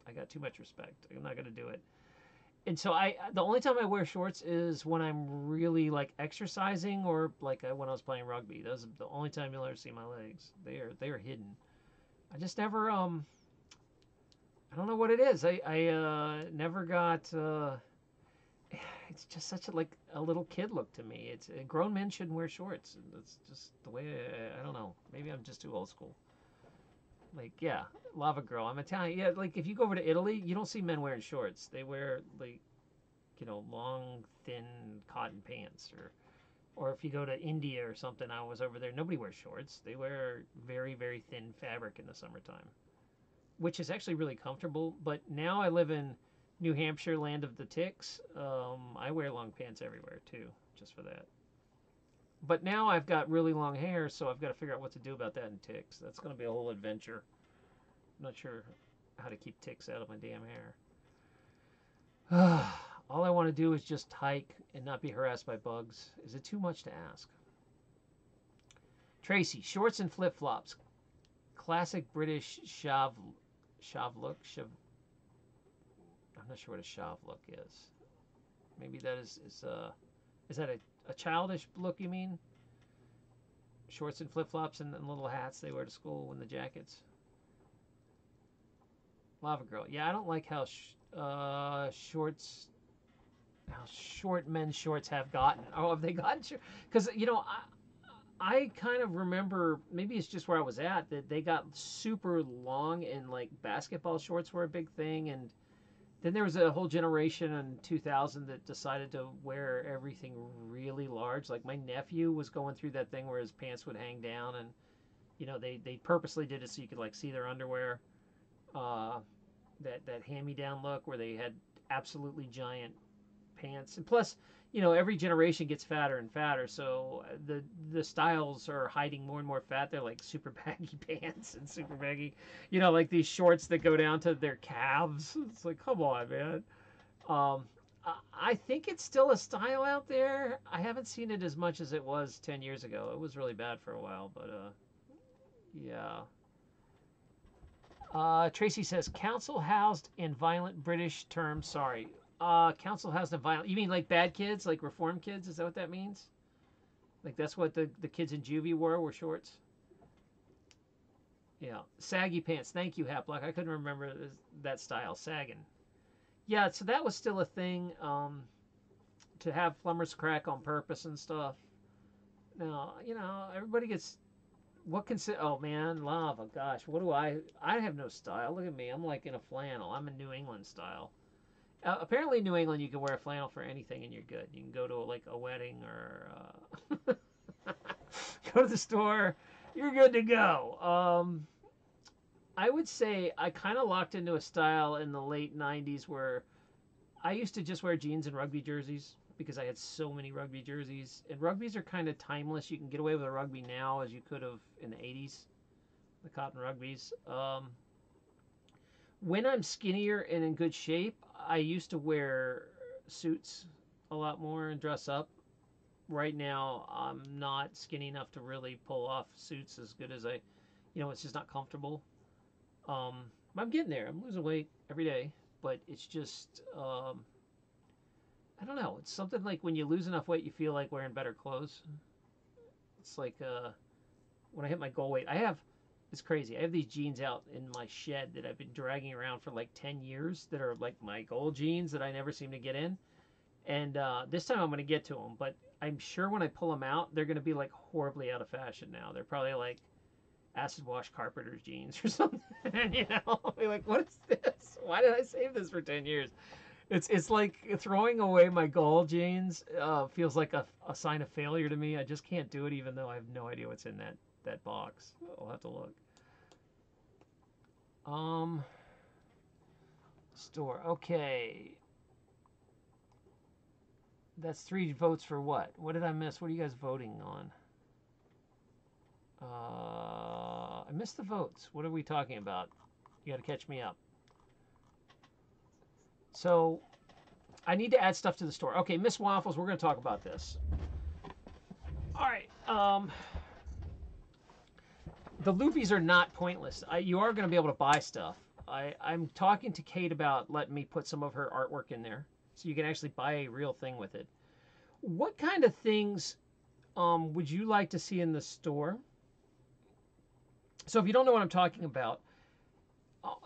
I got too much respect. I'm not going to do it. And so the only time I wear shorts is when I'm really like exercising or like when I was playing rugby. Those are the only time you'll ever see my legs. They are hidden. I just never, I don't know what it is. I never got, it's just such a little kid look to me. It's grown men shouldn't wear shorts. And that's just the way I don't know. Maybe I'm just too old school. Like, yeah, Lava Girl. I'm Italian. Yeah, like if you go over to Italy, you don't see men wearing shorts. They wear like, long, thin cotton pants or if you go to India or something, I was over there, nobody wears shorts. They wear very, very thin fabric in the summertime. which is actually really comfortable. But now I live in New Hampshire, land of the ticks. I wear long pants everywhere too, just for that. But now I've got really long hair, so I've got to figure out what to do about that in ticks. That's going to be a whole adventure. I'm not sure how to keep ticks out of my damn hair. All I want to do is just hike and not be harassed by bugs. Is it too much to ask? Tracy, shorts and flip-flops. Classic British shav look. I'm not sure what a shav look is. Maybe that is that a childish look, you mean? Shorts and flip-flops and little hats they wear to school and the jackets. Lava Girl. Yeah, I don't like how short men's shorts have gotten. Oh, have they gotten short? Because, I kind of remember, maybe it's just where I was at, that they got super long and like basketball shorts were a big thing. And then there was a whole generation in 2000 that decided to wear everything really large. Like my nephew was going through that thing where his pants would hang down, and they purposely did it so you could like see their underwear. That hand-me-down look where they had absolutely giant pants, and plus, every generation gets fatter and fatter, so the styles are hiding more and more fat. They're like super baggy pants and super baggy, like these shorts that go down to their calves. It's like, come on, man. I think it's still a style out there. I haven't seen it as much as it was 10 years ago. It was really bad for a while, but yeah. Tracy says, council housed in violent British term. Sorry. Council housed in violent. You mean like bad kids, like reform kids? Is that what that means? Like that's what the kids in juvie wore shorts? Yeah. Saggy pants. Thank you, Haplock. I couldn't remember that style. Sagging. Yeah, so that was still a thing, to have plumbers crack on purpose and stuff. Now, everybody gets... oh man, lava, gosh, what do I have no style. Look at me, I'm like in a flannel. I'm in New England style. Apparently in New England you can wear a flannel for anything and you're good. You can go to like a wedding or go to the store, you're good to go. I would say I kind of locked into a style in the late 90s where I used to just wear jeans and rugby jerseys because I had so many rugby jerseys. And rugbies are kind of timeless. You can get away with a rugby now as you could have in the 80s, the cotton rugbies. When I'm skinnier and in good shape, I used to wear suits a lot more and dress up. Right now, I'm not skinny enough to really pull off suits as good as it's just not comfortable. I'm getting there. I'm losing weight every day, but it's just, I don't know. It's something like when you lose enough weight, you feel like wearing better clothes. It's like when I hit my goal weight, it's crazy. I have these jeans out in my shed that I've been dragging around for like 10 years that are like my goal jeans that I never seem to get in. And this time I'm going to get to them, but I'm sure when I pull them out, they're going to be like horribly out of fashion now. They're probably like acid wash carpenter's jeans or something. I'll be like, what is this? Why did I save this for 10 years? It's like throwing away my goal jeans feels like a sign of failure to me. I just can't do it, even though I have no idea what's in that box. I'll have to look. Store. Okay. That's 3 votes for what? What did I miss? What are you guys voting on? I missed the votes. What are we talking about? You got to catch me up. So, I need to add stuff to the store. Okay, Miss Waffles, we're going to talk about this. All right. The Loopies are not pointless. You are going to be able to buy stuff. I'm talking to Kate about letting me put some of her artwork in there, so you can actually buy a real thing with it. What kind of things would you like to see in the store? So if you don't know what I'm talking about,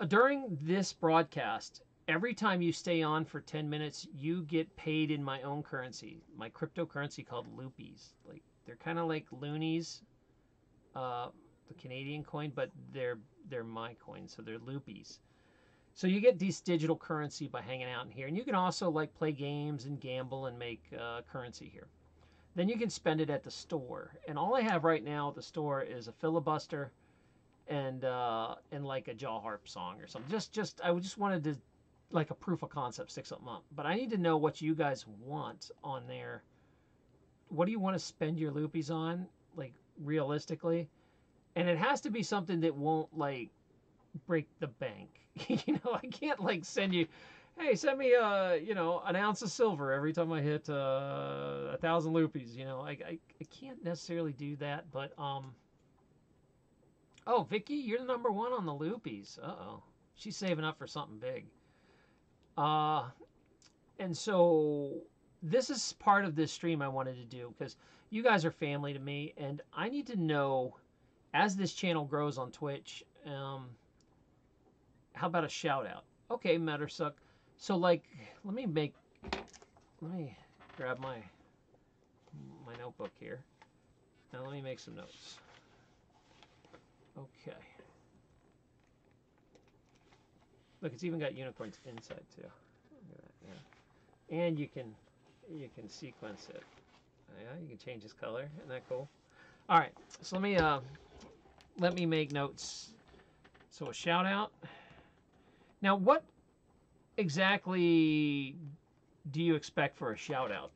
during this broadcast, every time you stay on for 10 minutes, you get paid in my own currency, my cryptocurrency called Loopies. Like they're kind of like loonies, the Canadian coin, but they're my coin, so they're Loopies. So you get these digital currency by hanging out in here, and you can also like play games and gamble and make currency here. Then you can spend it at the store, and all I have right now at the store is a filibuster and like a jaw harp song or something. I just wanted to, like a proof of concept, stick something up. But I need to know what you guys want on there. What do you want to spend your loopies on, like realistically? And it has to be something that won't like break the bank. I can't like send you, hey, send me an ounce of silver every time I hit 1,000 loopies. I can't necessarily do that, but oh, Vicky, you're the number one on the loopies. Uh-oh. She's saving up for something big. And so this is part of this stream I wanted to do because you guys are family to me, and I need to know, as this channel grows on Twitch, how about a shout out? Okay, Mattersuck. So like, let me grab my notebook here. Now let me make some notes. Okay. Look, it's even got unicorns inside too. Look at that, yeah. And you can sequence it. Yeah, you can change its color. Isn't that cool? All right. So let me make notes. So a shout out. Now, what exactly do you expect for a shout out?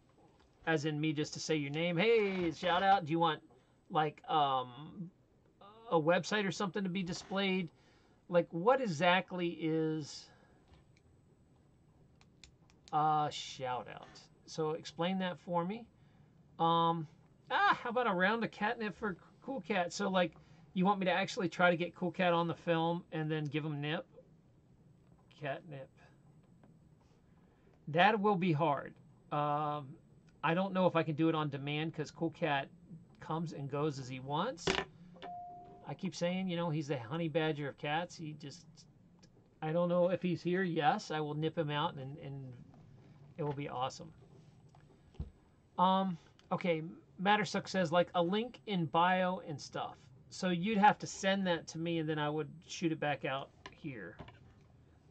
As in me just to say your name? Hey, shout out. Do you want like a website or something to be displayed? Like, what exactly is a shout out? So explain that for me. How about a round of catnip for Cool Cat? So like, you want me to actually try to get Cool Cat on the film and then give him nip? Catnip. That will be hard. I don't know if I can do it on demand because Cool Cat comes and goes as he wants. I keep saying, he's the honey badger of cats. I don't know if he's here. Yes, I will nip him out and it will be awesome. Okay, Mattersuck says like a link in bio and stuff. So you'd have to send that to me and then I would shoot it back out here.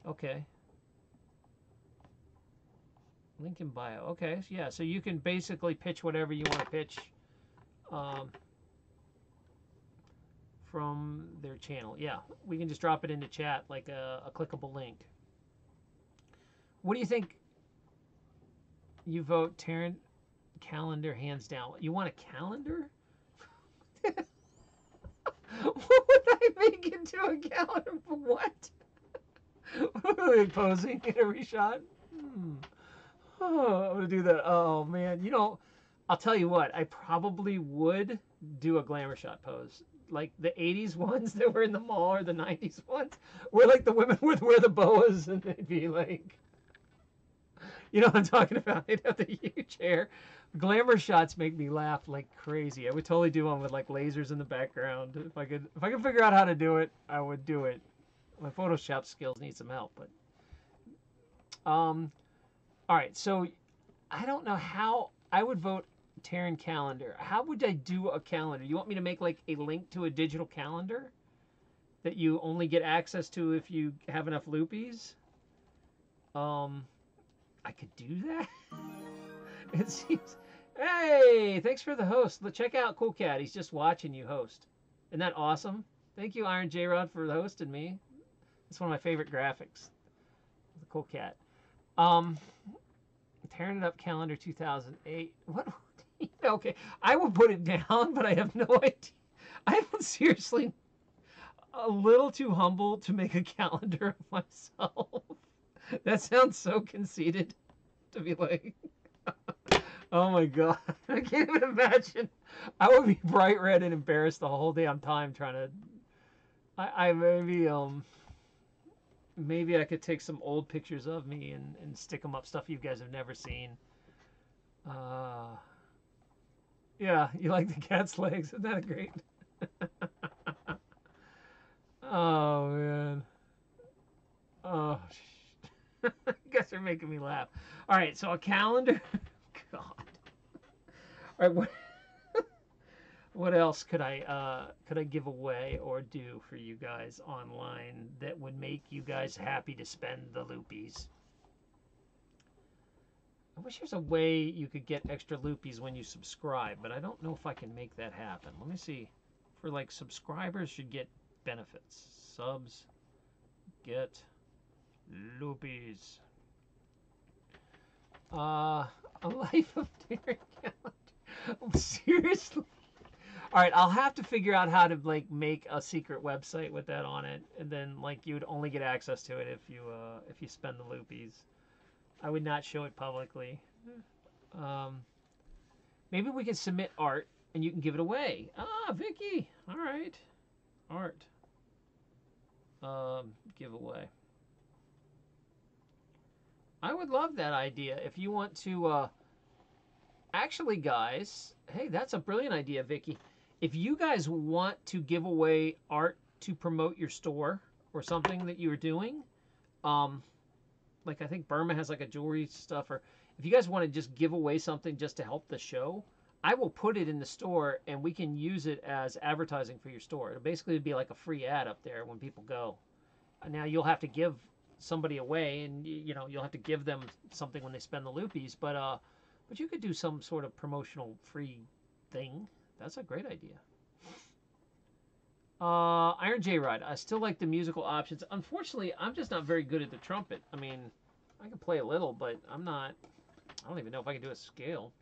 Okay. Link in bio. Okay, yeah, so you can basically pitch whatever you want to pitch from their channel. Yeah, we can just drop it into chat like a clickable link. What do you think? You vote Taryn calendar hands down. You want a calendar? What would I make into a calendar for what? Are they posing in every shot? Oh, I'm gonna do that. Oh man, I'll tell you what. I probably would do a glamour shot pose, like the '80s ones that were in the mall, or the '90s ones, where like the women would wear the boas and they'd be like, you know what I'm talking about? They'd have the huge hair. Glamour shots make me laugh like crazy. I would totally do one with like lasers in the background. If I could figure out how to do it, I would do it. My Photoshop skills need some help, but all right. So I don't know how I would vote Taryn calendar. How would I do a calendar? You want me to make like a link to a digital calendar that you only get access to if you have enough loopies? I could do that. It seems. Hey, thanks for the host. Check out Cool Cat. He's just watching you host. Isn't that awesome? Thank you, Iron J Rod, for hosting me. It's one of my favorite graphics. The Cool Cat. Tearing it up calendar 2008. What? Okay, I will put it down, but I have no idea. I am seriously a little too humble to make a calendar of myself. That sounds so conceited to be like, oh my god, I can't even imagine. I would be bright red and embarrassed the whole damn time trying to. I maybe I could take some old pictures of me and stick them up, stuff you guys have never seen. Yeah, you like the cat's legs? Isn't that great? Oh man. Oh. You guys are making me laugh. All right, so a calendar. God. All right, what else could I give away or do for you guys online that would make you guys happy to spend the loopies? I wish there's a way you could get extra loopies when you subscribe, but I don't know if I can make that happen. Let me see. For like subscribers should get benefits. Subs get loopies. A life of daring calendar. Seriously? All right, I'll have to figure out how to like make a secret website with that on it, and then like you would only get access to it if you spend the loopies. I would not show it publicly. Maybe we can submit art and you can give it away. Ah, Vicky. All right, art. Giveaway. I would love that idea. If you want to, actually, guys, hey, that's a brilliant idea, Vicky. If you guys want to give away art to promote your store or something that you're doing, like I think Burma has like a jewelry stuff, or if you guys want to just give away something just to help the show, I will put it in the store and we can use it as advertising for your store. It'll basically be like a free ad up there when people go. Now you'll have to give somebody away, and you know you'll have to give them something when they spend the loopies, but you could do some sort of promotional free thing. That's a great idea. Iron J Rod. I still like the musical options. Unfortunately, I'm just not very good at the trumpet. I mean, I can play a little, but I don't even know if I can do a scale.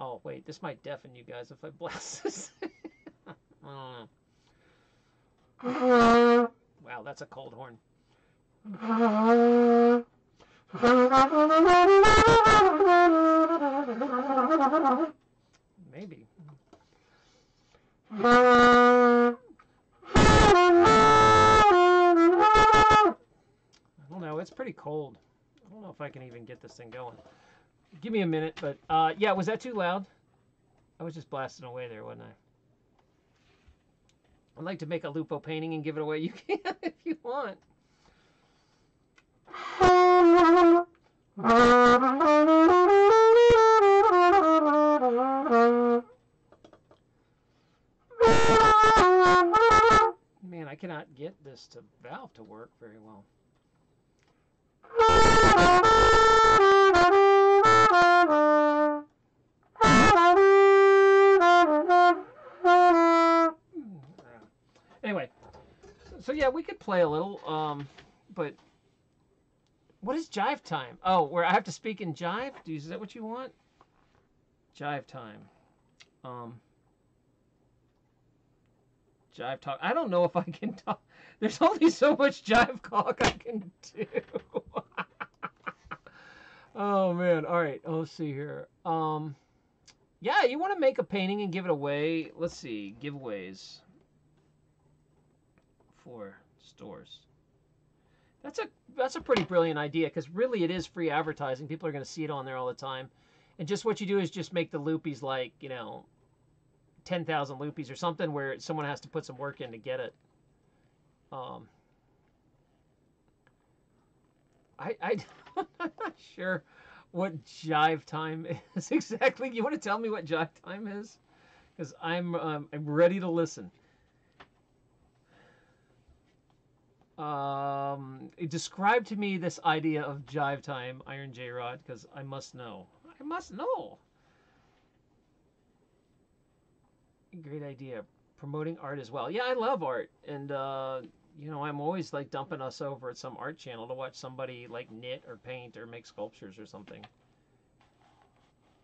Oh wait, this might deafen you guys if I blast this. I don't know. Wow, that's a cold horn. Maybe. I don't know. It's pretty cold. I don't know if I can even get this thing going. Give me a minute, but yeah, was that too loud? I was just blasting away there, wasn't I? I'd like to make a Lupo painting and give it away. You can if you want. Man, I cannot get this valve to work very well. Anyway, so yeah, we could play a little, but what is jive time? Oh, where I have to speak in jive? Is that what you want? Jive time. Jive talk. I don't know if I can talk. There's only so much jive talk I can do. Oh man. All right. Let's see here. Yeah, you want to make a painting and give it away. Let's see. Giveaways for stores. That's a pretty brilliant idea, because really it is free advertising. People are going to see it on there all the time. And just what you do is just make the loopies like, 10,000 loopies or something, where someone has to put some work in to get it. I'm not sure what jive time is exactly. You want to tell me what jive time is? Because I'm ready to listen. Describe to me this idea of jive time, Iron J Rod, because I must know. I must know. Great idea. Promoting art as well. Yeah, I love art, and I'm always like dumping us over at some art channel to watch somebody like knit or paint or make sculptures or something.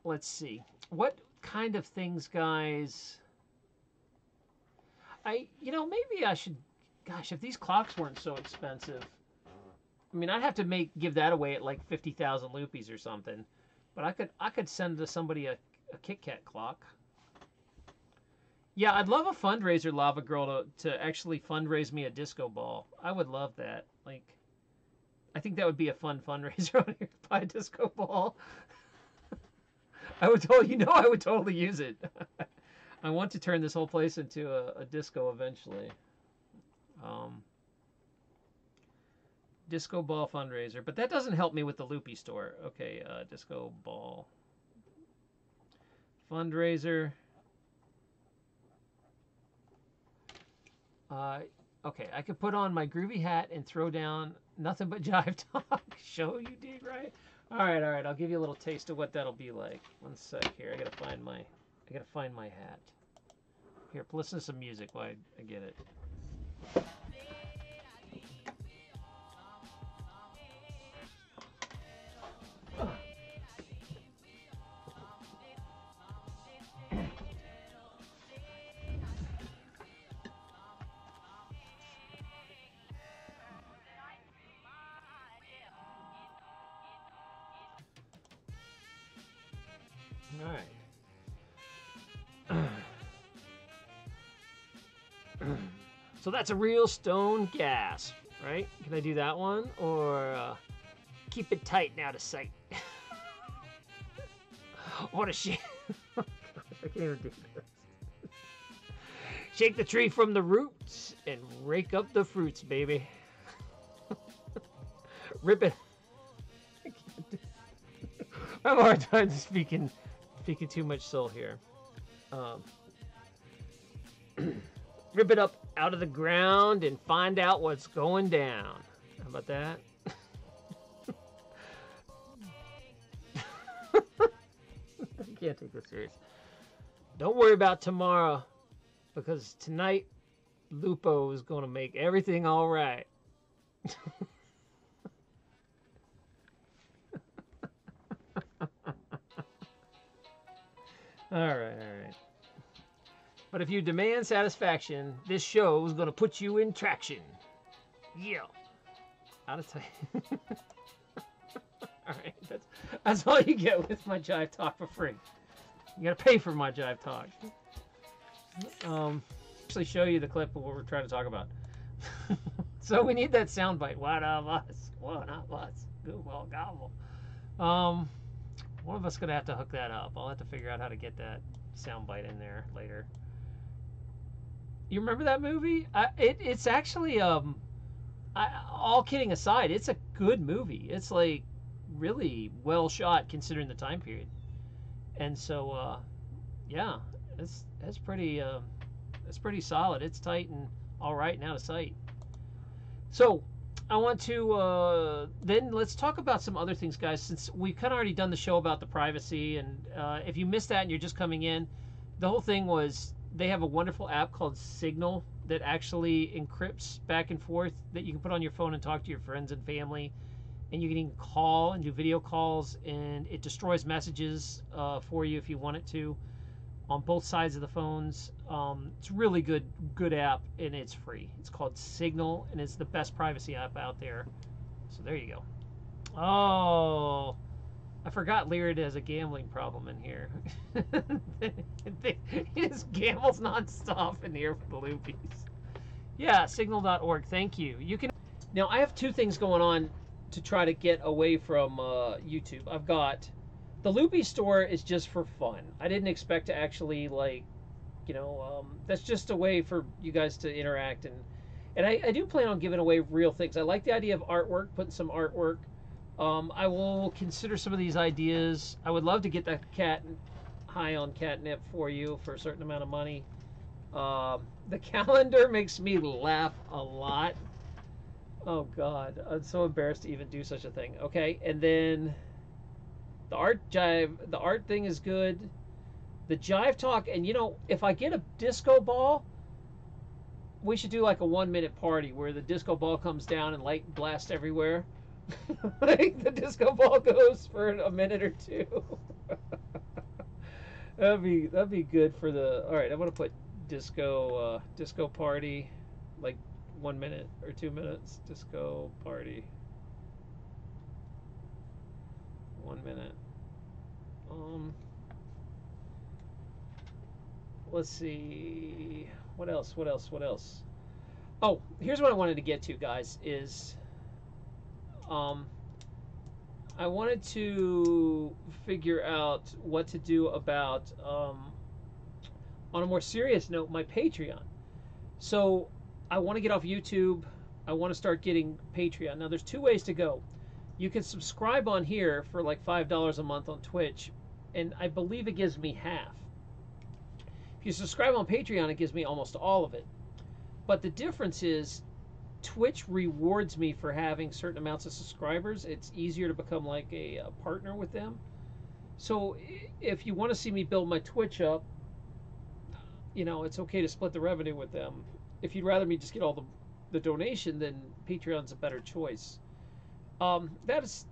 Let's see. What kind of things, guys? Maybe I should. Gosh, if these clocks weren't so expensive, I mean, I'd have to give that away at like 50,000 loopies or something. But I could send to somebody a Kit Kat clock. Yeah, I'd love a fundraiser, Lava Girl, to actually fundraise me a disco ball. I would love that. Like, I think that would be a fun fundraiser on here to buy a disco ball. I would totally use it. I want to turn this whole place into a disco eventually. Disco ball fundraiser, but that doesn't help me with the loopy store. Okay, disco ball fundraiser. Okay, I could put on my groovy hat and throw down nothing but jive talk. Show you did right. All right. I'll give you a little taste of what that'll be like. One sec here. I gotta find my hat. Here, listen to some music while I get it. All right. So that's a real stone gas, right? Can I do that one? Or keep it tight and out of sight? What a shit. I can't even do this. Shake the tree from the roots and rake up the fruits, baby. Rip it. I can't do it. I have a hard time speaking too much soul here. Rip it up out of the ground and find out what's going down. How about that? I can't take this serious. Don't worry about tomorrow, because tonight Lupo is going to make everything all right. All right. But if you demand satisfaction, this show is going to put you in traction. Yeah. Out of time. All right. That's all you get with my Jive Talk for free. You got to pay for my Jive Talk. Actually show you the clip of what we're trying to talk about. So we need that sound bite. One of us. Google gobble. One of us is going to have to hook that up. I'll have to figure out how to get that sound bite in there later. You remember that movie? It's actually, all kidding aside, it's a good movie. It's like really well shot considering the time period. And so, yeah, it's pretty solid. It's tight and all right and out of sight. So I want to then let's talk about some other things, guys, since we've kind of already done the show about the privacy. And if you missed that and you're just coming in, the whole thing was they have a wonderful app called Signal that actually encrypts back and forth that you can put on your phone and talk to your friends and family. And you can even call and do video calls, and it destroys messages for you if you want it to on both sides of the phones. It's a really good app, and it's free. It's called Signal, and it's the best privacy app out there. So there you go. Oh, I forgot Lyrid has a gambling problem in here. He just gambles nonstop in here for the Loopies. Yeah, signal.org. Thank you. You can. Now I have two things going on to try to get away from YouTube. I've got the Loopy store is just for fun. I didn't expect to actually that's just a way for you guys to interact, and I do plan on giving away real things. I like the idea of artwork, putting some artwork. I will consider some of these ideas. I would love to get that cat high on catnip for you for a certain amount of money. The calendar makes me laugh a lot. Oh God, I'm so embarrassed to even do such a thing. Okay, and then the art thing is good. The Jive Talk, and if I get a disco ball, we should do like a 1-minute party where the disco ball comes down and light blasts everywhere. Like the disco ball goes for a minute or two. that'd be good for the. All right, I'm gonna put disco party, like 1 minute or 2 minutes. Disco party. 1 minute. Let's see. What else? Oh, here's what I wanted to get to, guys, is I wanted to figure out what to do about, on a more serious note, my Patreon. So I want to get off YouTube. I want to start getting Patreon. Now, there's two ways to go. You can subscribe on here for like $5 a month on Twitch, and I believe it gives me half. If you subscribe on Patreon, it gives me almost all of it. But the difference is Twitch rewards me for having certain amounts of subscribers. It's easier to become like a partner with them. So if you want to see me build my Twitch up, it's okay to split the revenue with them. if you'd rather me just get all the donation, then Patreon's a better choice. That is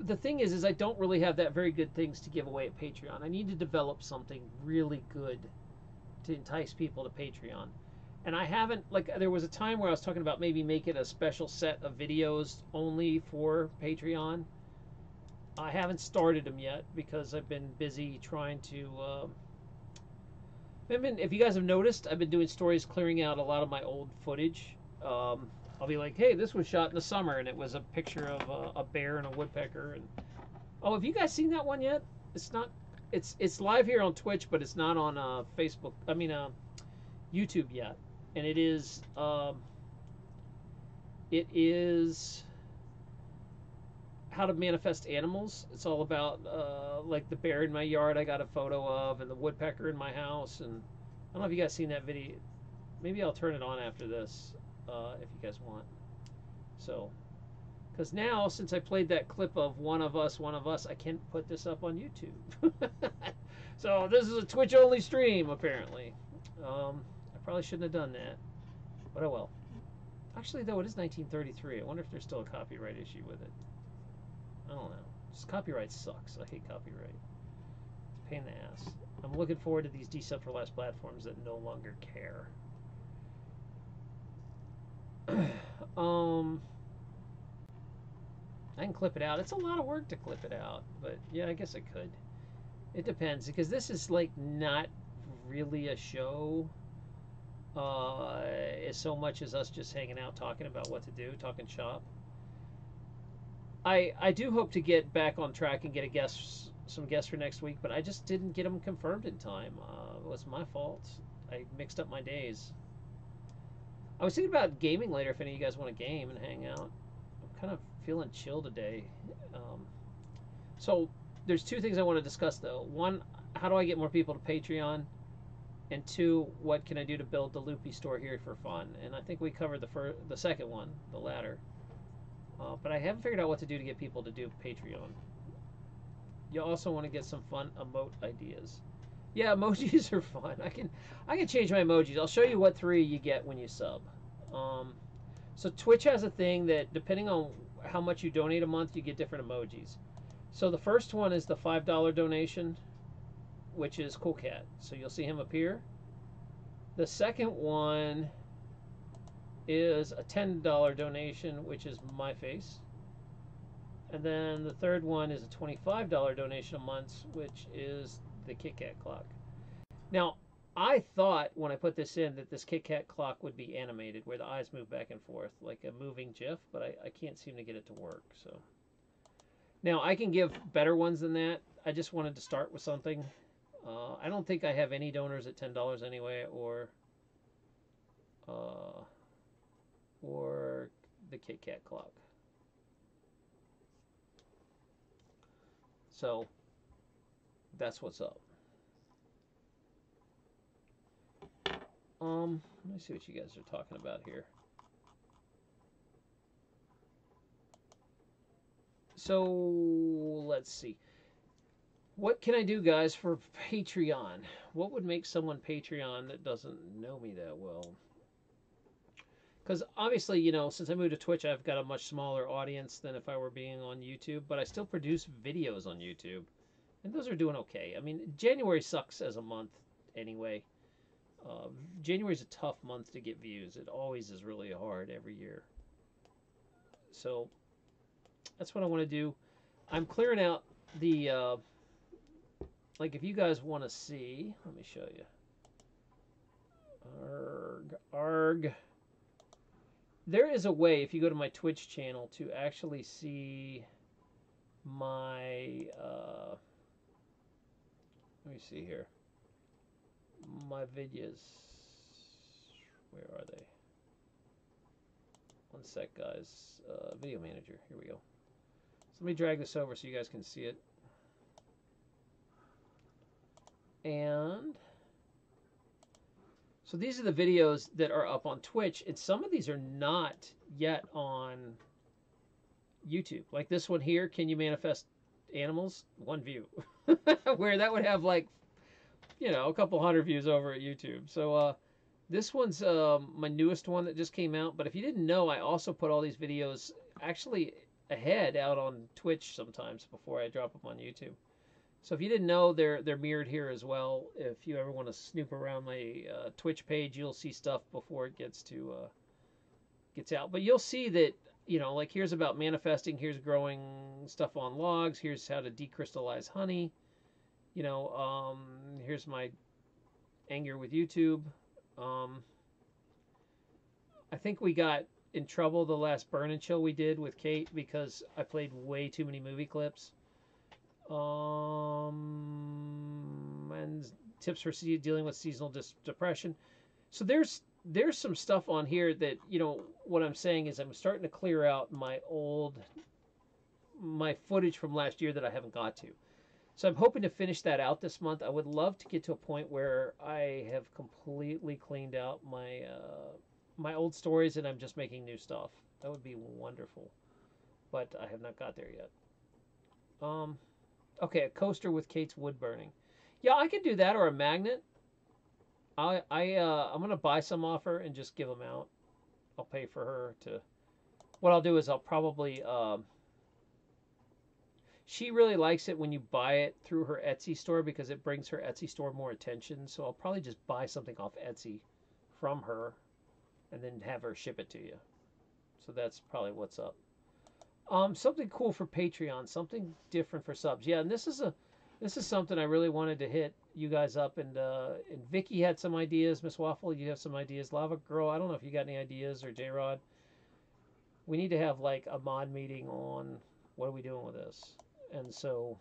the thing is I don't really have that very good things to give away at Patreon. I need to develop something really good to entice people to Patreon. And I haven't, like, there was a time where I was talking about maybe making a special set of videos only for Patreon. I haven't started them yet because I've been busy trying to, if you guys have noticed, I've been doing stories clearing out a lot of my old footage. I'll be like, hey, this was shot in the summer, and it was a picture of a bear and a woodpecker. And oh, have you guys seen that one yet? It's not. It's live here on Twitch, but it's not on Facebook. I mean, YouTube yet. And it is how to manifest animals. It's all about like the bear in my yard I got a photo of, and the woodpecker in my house. And I don't know if you guys seen that video. Maybe I'll turn it on after this if you guys want. So, because now since I played that clip of one of us, I can't put this up on YouTube. So this is a Twitch only stream apparently. I probably shouldn't have done that, but oh well. Actually, though, it is 1933. I wonder if there's still a copyright issue with it. I don't know. Just copyright sucks. I hate copyright. It's a pain in the ass. I'm looking forward to these decentralized platforms that no longer care. I can clip it out. It's a lot of work to clip it out, but yeah, I guess I could. It depends, because this is like not really a show as so much as us just hanging out talking about what to do, talking shop. I do hope to get back on track and get some guests for next week, but I just didn't get them confirmed in time. It was my fault. I mixed up my days. I was thinking about gaming later if any of you guys want to game and hang out. I'm kind of feeling chill today. So there's two things I want to discuss though. One, how do I get more people to Patreon? And two, what can I do to build the Loopy store here for fun? And I think we covered the second one, the latter. But I haven't figured out what to do to get people to do Patreon. You also want to get some fun emote ideas. Yeah, emojis are fun. I can change my emojis. I'll show you what 3 you get when you sub. So Twitch has a thing that depending on how much you donate a month, you get different emojis. So the first one is the $5 donation, which is Cool Cat. So you'll see him appear. The second one is a $10 donation, which is my face. And then the third one is a $25 donation a month, which is the Kit Kat clock. Now, I thought when I put this in that this Kit Kat clock would be animated, where the eyes move back and forth like a moving GIF, but I can't seem to get it to work. So now I can give better ones than that. I just wanted to start with something. I don't think I have any donors at $10 anyway, or the Kit Kat clock. So that's what's up. Let me see what you guys are talking about here. So let's see. What can I do, guys, for Patreon? What would make someone Patreon that doesn't know me that well? Because obviously, you know, since I moved to Twitch, I've got a much smaller audience than if I were being on YouTube, but I still produce videos on YouTube, and those are doing okay. I mean, January sucks as a month anyway. January is a tough month to get views. It always is really hard every year. So that's what I want to do. I'm clearing out the, like if you guys want to see, let me show you. Arg. There is a way, if you go to my Twitch channel, to actually see my, let me see here. My videos, where are they? One sec, guys. Video manager, here we go. So let me drag this over so you guys can see it. And so these are the videos that are up on Twitch, and some of these are not yet on YouTube. Like this one here, Can You Manifest Animals? 1 view. Where that would have like, you know, a couple hundred views over at YouTube. So This one's my newest one that just came out. But if you didn't know, I also put all these videos actually ahead out on Twitch sometimes before I drop them on YouTube. So if you didn't know, they're mirrored here as well. If you ever want to snoop around my Twitch page, you'll see stuff before it gets out. But you'll see that, like here's about manifesting, here's growing stuff on logs, here's how to decrystallize honey. Here's my anger with YouTube. I think we got in trouble the last burn and chill we did with Kate because I played way too many movie clips. And tips for dealing with seasonal depression. So there's some stuff on here that, what I'm saying is I'm starting to clear out my footage from last year that I haven't got to. So I'm hoping to finish that out this month. I would love to get to a point where I have completely cleaned out my old stories and I'm just making new stuff. That would be wonderful. But I have not got there yet. Okay, a coaster with Kate's wood burning. Yeah, I could do that, or a magnet. I'm gonna buy some off her and just give them out. I'll pay for her to. What I'll do is I'll probably. She really likes it when you buy it through her Etsy store because it brings her Etsy store more attention. So I'll probably just buy something off Etsy from her, and then have her ship it to you. So that's probably what's up. Something cool for Patreon, something different for subs. Yeah, and this is something I really wanted to hit you guys up, and Vicky had some ideas. Miss Waffle, you have some ideas. Lava Girl, I don't know if you got any ideas, or J-Rod. We need to have like a mod meeting on what are we doing with this, and so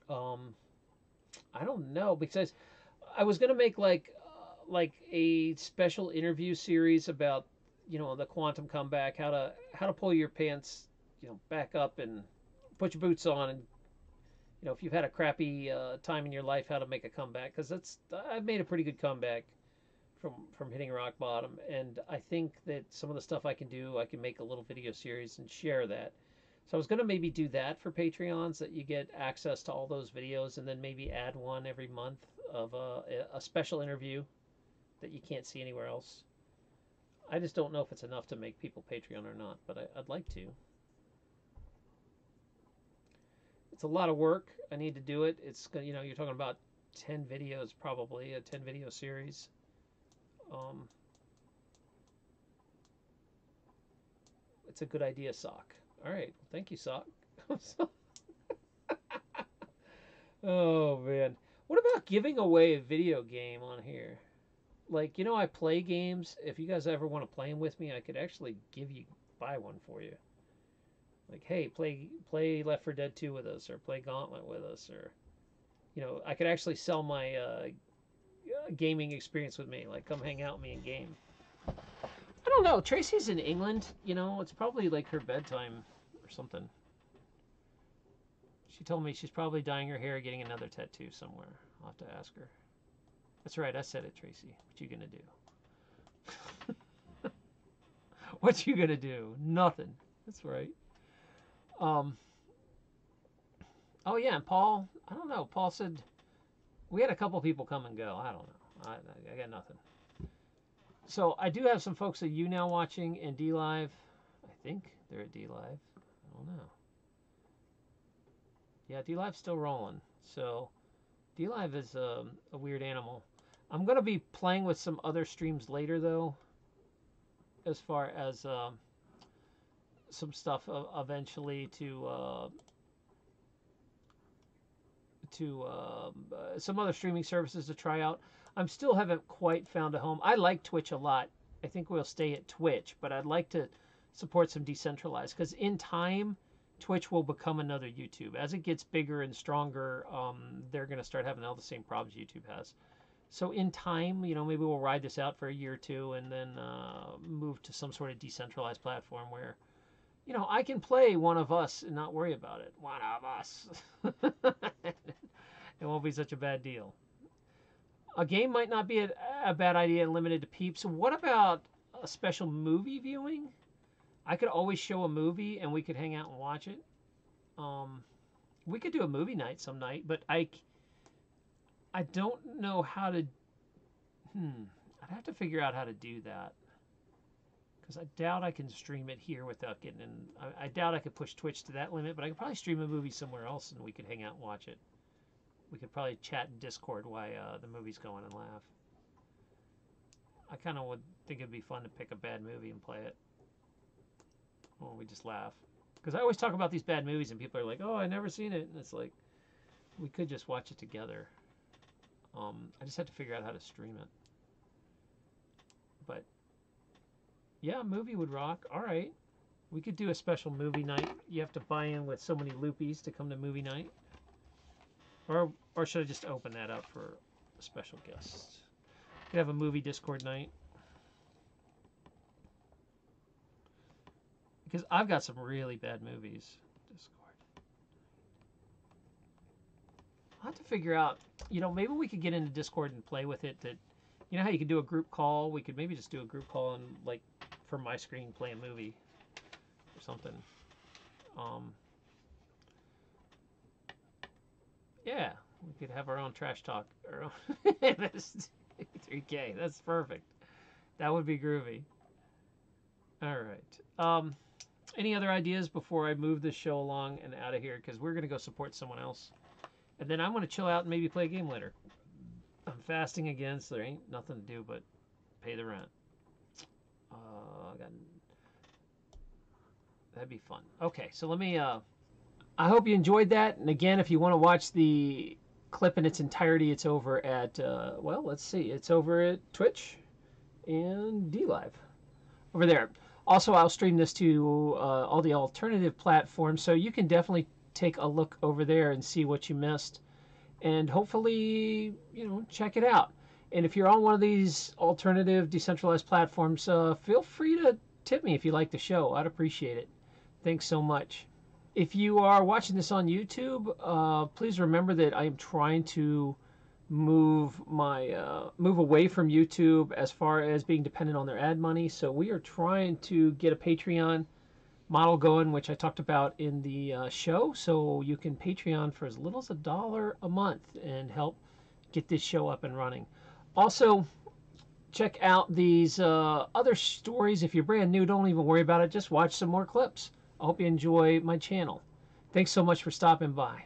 I don't know, because I was gonna make like a special interview series about the quantum comeback, how to pull your pants back up and put your boots on, and if you've had a crappy time in your life, how to make a comeback, because I've made a pretty good comeback from hitting rock bottom, and I think that some of the stuff I can do, I can make a little video series and share that. So I was going to maybe do that for Patreons, that you get access to all those videos, and then maybe add one every month of a special interview that you can't see anywhere else. I just don't know if it's enough to make people Patreon or not, but I'd like to. It's a lot of work. I need to do it. It's you're talking about 10 videos, probably a 10 video series. It's a good idea, Sock. All right, thank you, Sock. Oh man, what about giving away a video game on here? Like, I play games. If you guys ever want to play them with me, I could actually buy one for you. Like, hey, play Left 4 Dead 2 with us, or play Gauntlet with us, or I could actually sell my gaming experience with me. Like, come hang out with me and game. I don't know. Tracy's in England. It's probably like her bedtime or something. She told me she's probably dyeing her hair, getting another tattoo somewhere. I'll have to ask her. That's right, I said it, Tracy. What you gonna do? What you gonna do? Nothing. That's right. Oh yeah, and Paul. I don't know. Paul said we had a couple people come and go. I don't know. I got nothing. So I do have some folks at you now watching in D Live. I think they're at D Live. I don't know. Yeah, D Live's still rolling. So D Live is a weird animal. I'm going to be playing with some other streams later, though, as far as some stuff eventually to some other streaming services to try out. I still haven't quite found a home. I like Twitch a lot. I think we'll stay at Twitch, but I'd like to support some Decentralized, because in time, Twitch will become another YouTube. As it gets bigger and stronger, they're going to start having all the same problems YouTube has. So in time, maybe we'll ride this out for a year or two, and then move to some sort of decentralized platform where, I can play one of us and not worry about it. One of us. It won't be such a bad deal. A game might not be a bad idea and limited to peeps. What about a special movie viewing? I could always show a movie and we could hang out and watch it. We could do a movie night some night, but I don't know how to. I'd have to figure out how to do that because I doubt I can stream it here without getting in. I doubt I could push Twitch to that limit, but I could probably stream a movie somewhere else and we could hang out and watch it. We could probably chat in Discord while the movie's going and laugh. I kind of would think it'd be fun to pick a bad movie and play it. Well, we just laugh. Because I always talk about these bad movies and people are like, oh, I never seen it. And it's like, we could just watch it together. I just had to figure out how to stream it. But, yeah, movie would rock. All right. We could do a special movie night. You have to buy in with so many loopies to come to movie night. Or should I just open that up for special guests? We could have a movie Discord night. Because I've got some really bad movies. Discord. I'll have to figure out, maybe we could get into Discord and play with it. That, you know how you could do a group call? We could maybe just do a group call and, like, from my screen, play a movie or something. Yeah, we could have our own trash talk. Our own 3K. That's perfect. That would be groovy. All right. Any other ideas before I move this show along and out of here? Because we're going to go support someone else. And then I'm going to chill out and maybe play a game later. I'm fasting again, so there ain't nothing to do but pay the rent. That'd be fun. Okay, so let me... I hope you enjoyed that. And again, if you want to watch the clip in its entirety, it's over at... well, let's see. It's over at Twitch and DLive. Over there. Also, I'll stream this to all the alternative platforms, so you can definitely take a look over there and see what you missed. And hopefully, check it out. And if you're on one of these alternative decentralized platforms, feel free to tip me if you like the show. I'd appreciate it. Thanks so much. If you are watching this on YouTube, please remember that I am trying to move away from YouTube as far as being dependent on their ad money. So we are trying to get a Patreon model going, which I talked about in the show. So you can Patreon for as little as $1 a month and help get this show up and running. Also, check out these other stories. If you're brand new, don't even worry about it. Just watch some more clips. I hope you enjoy my channel. Thanks so much for stopping by.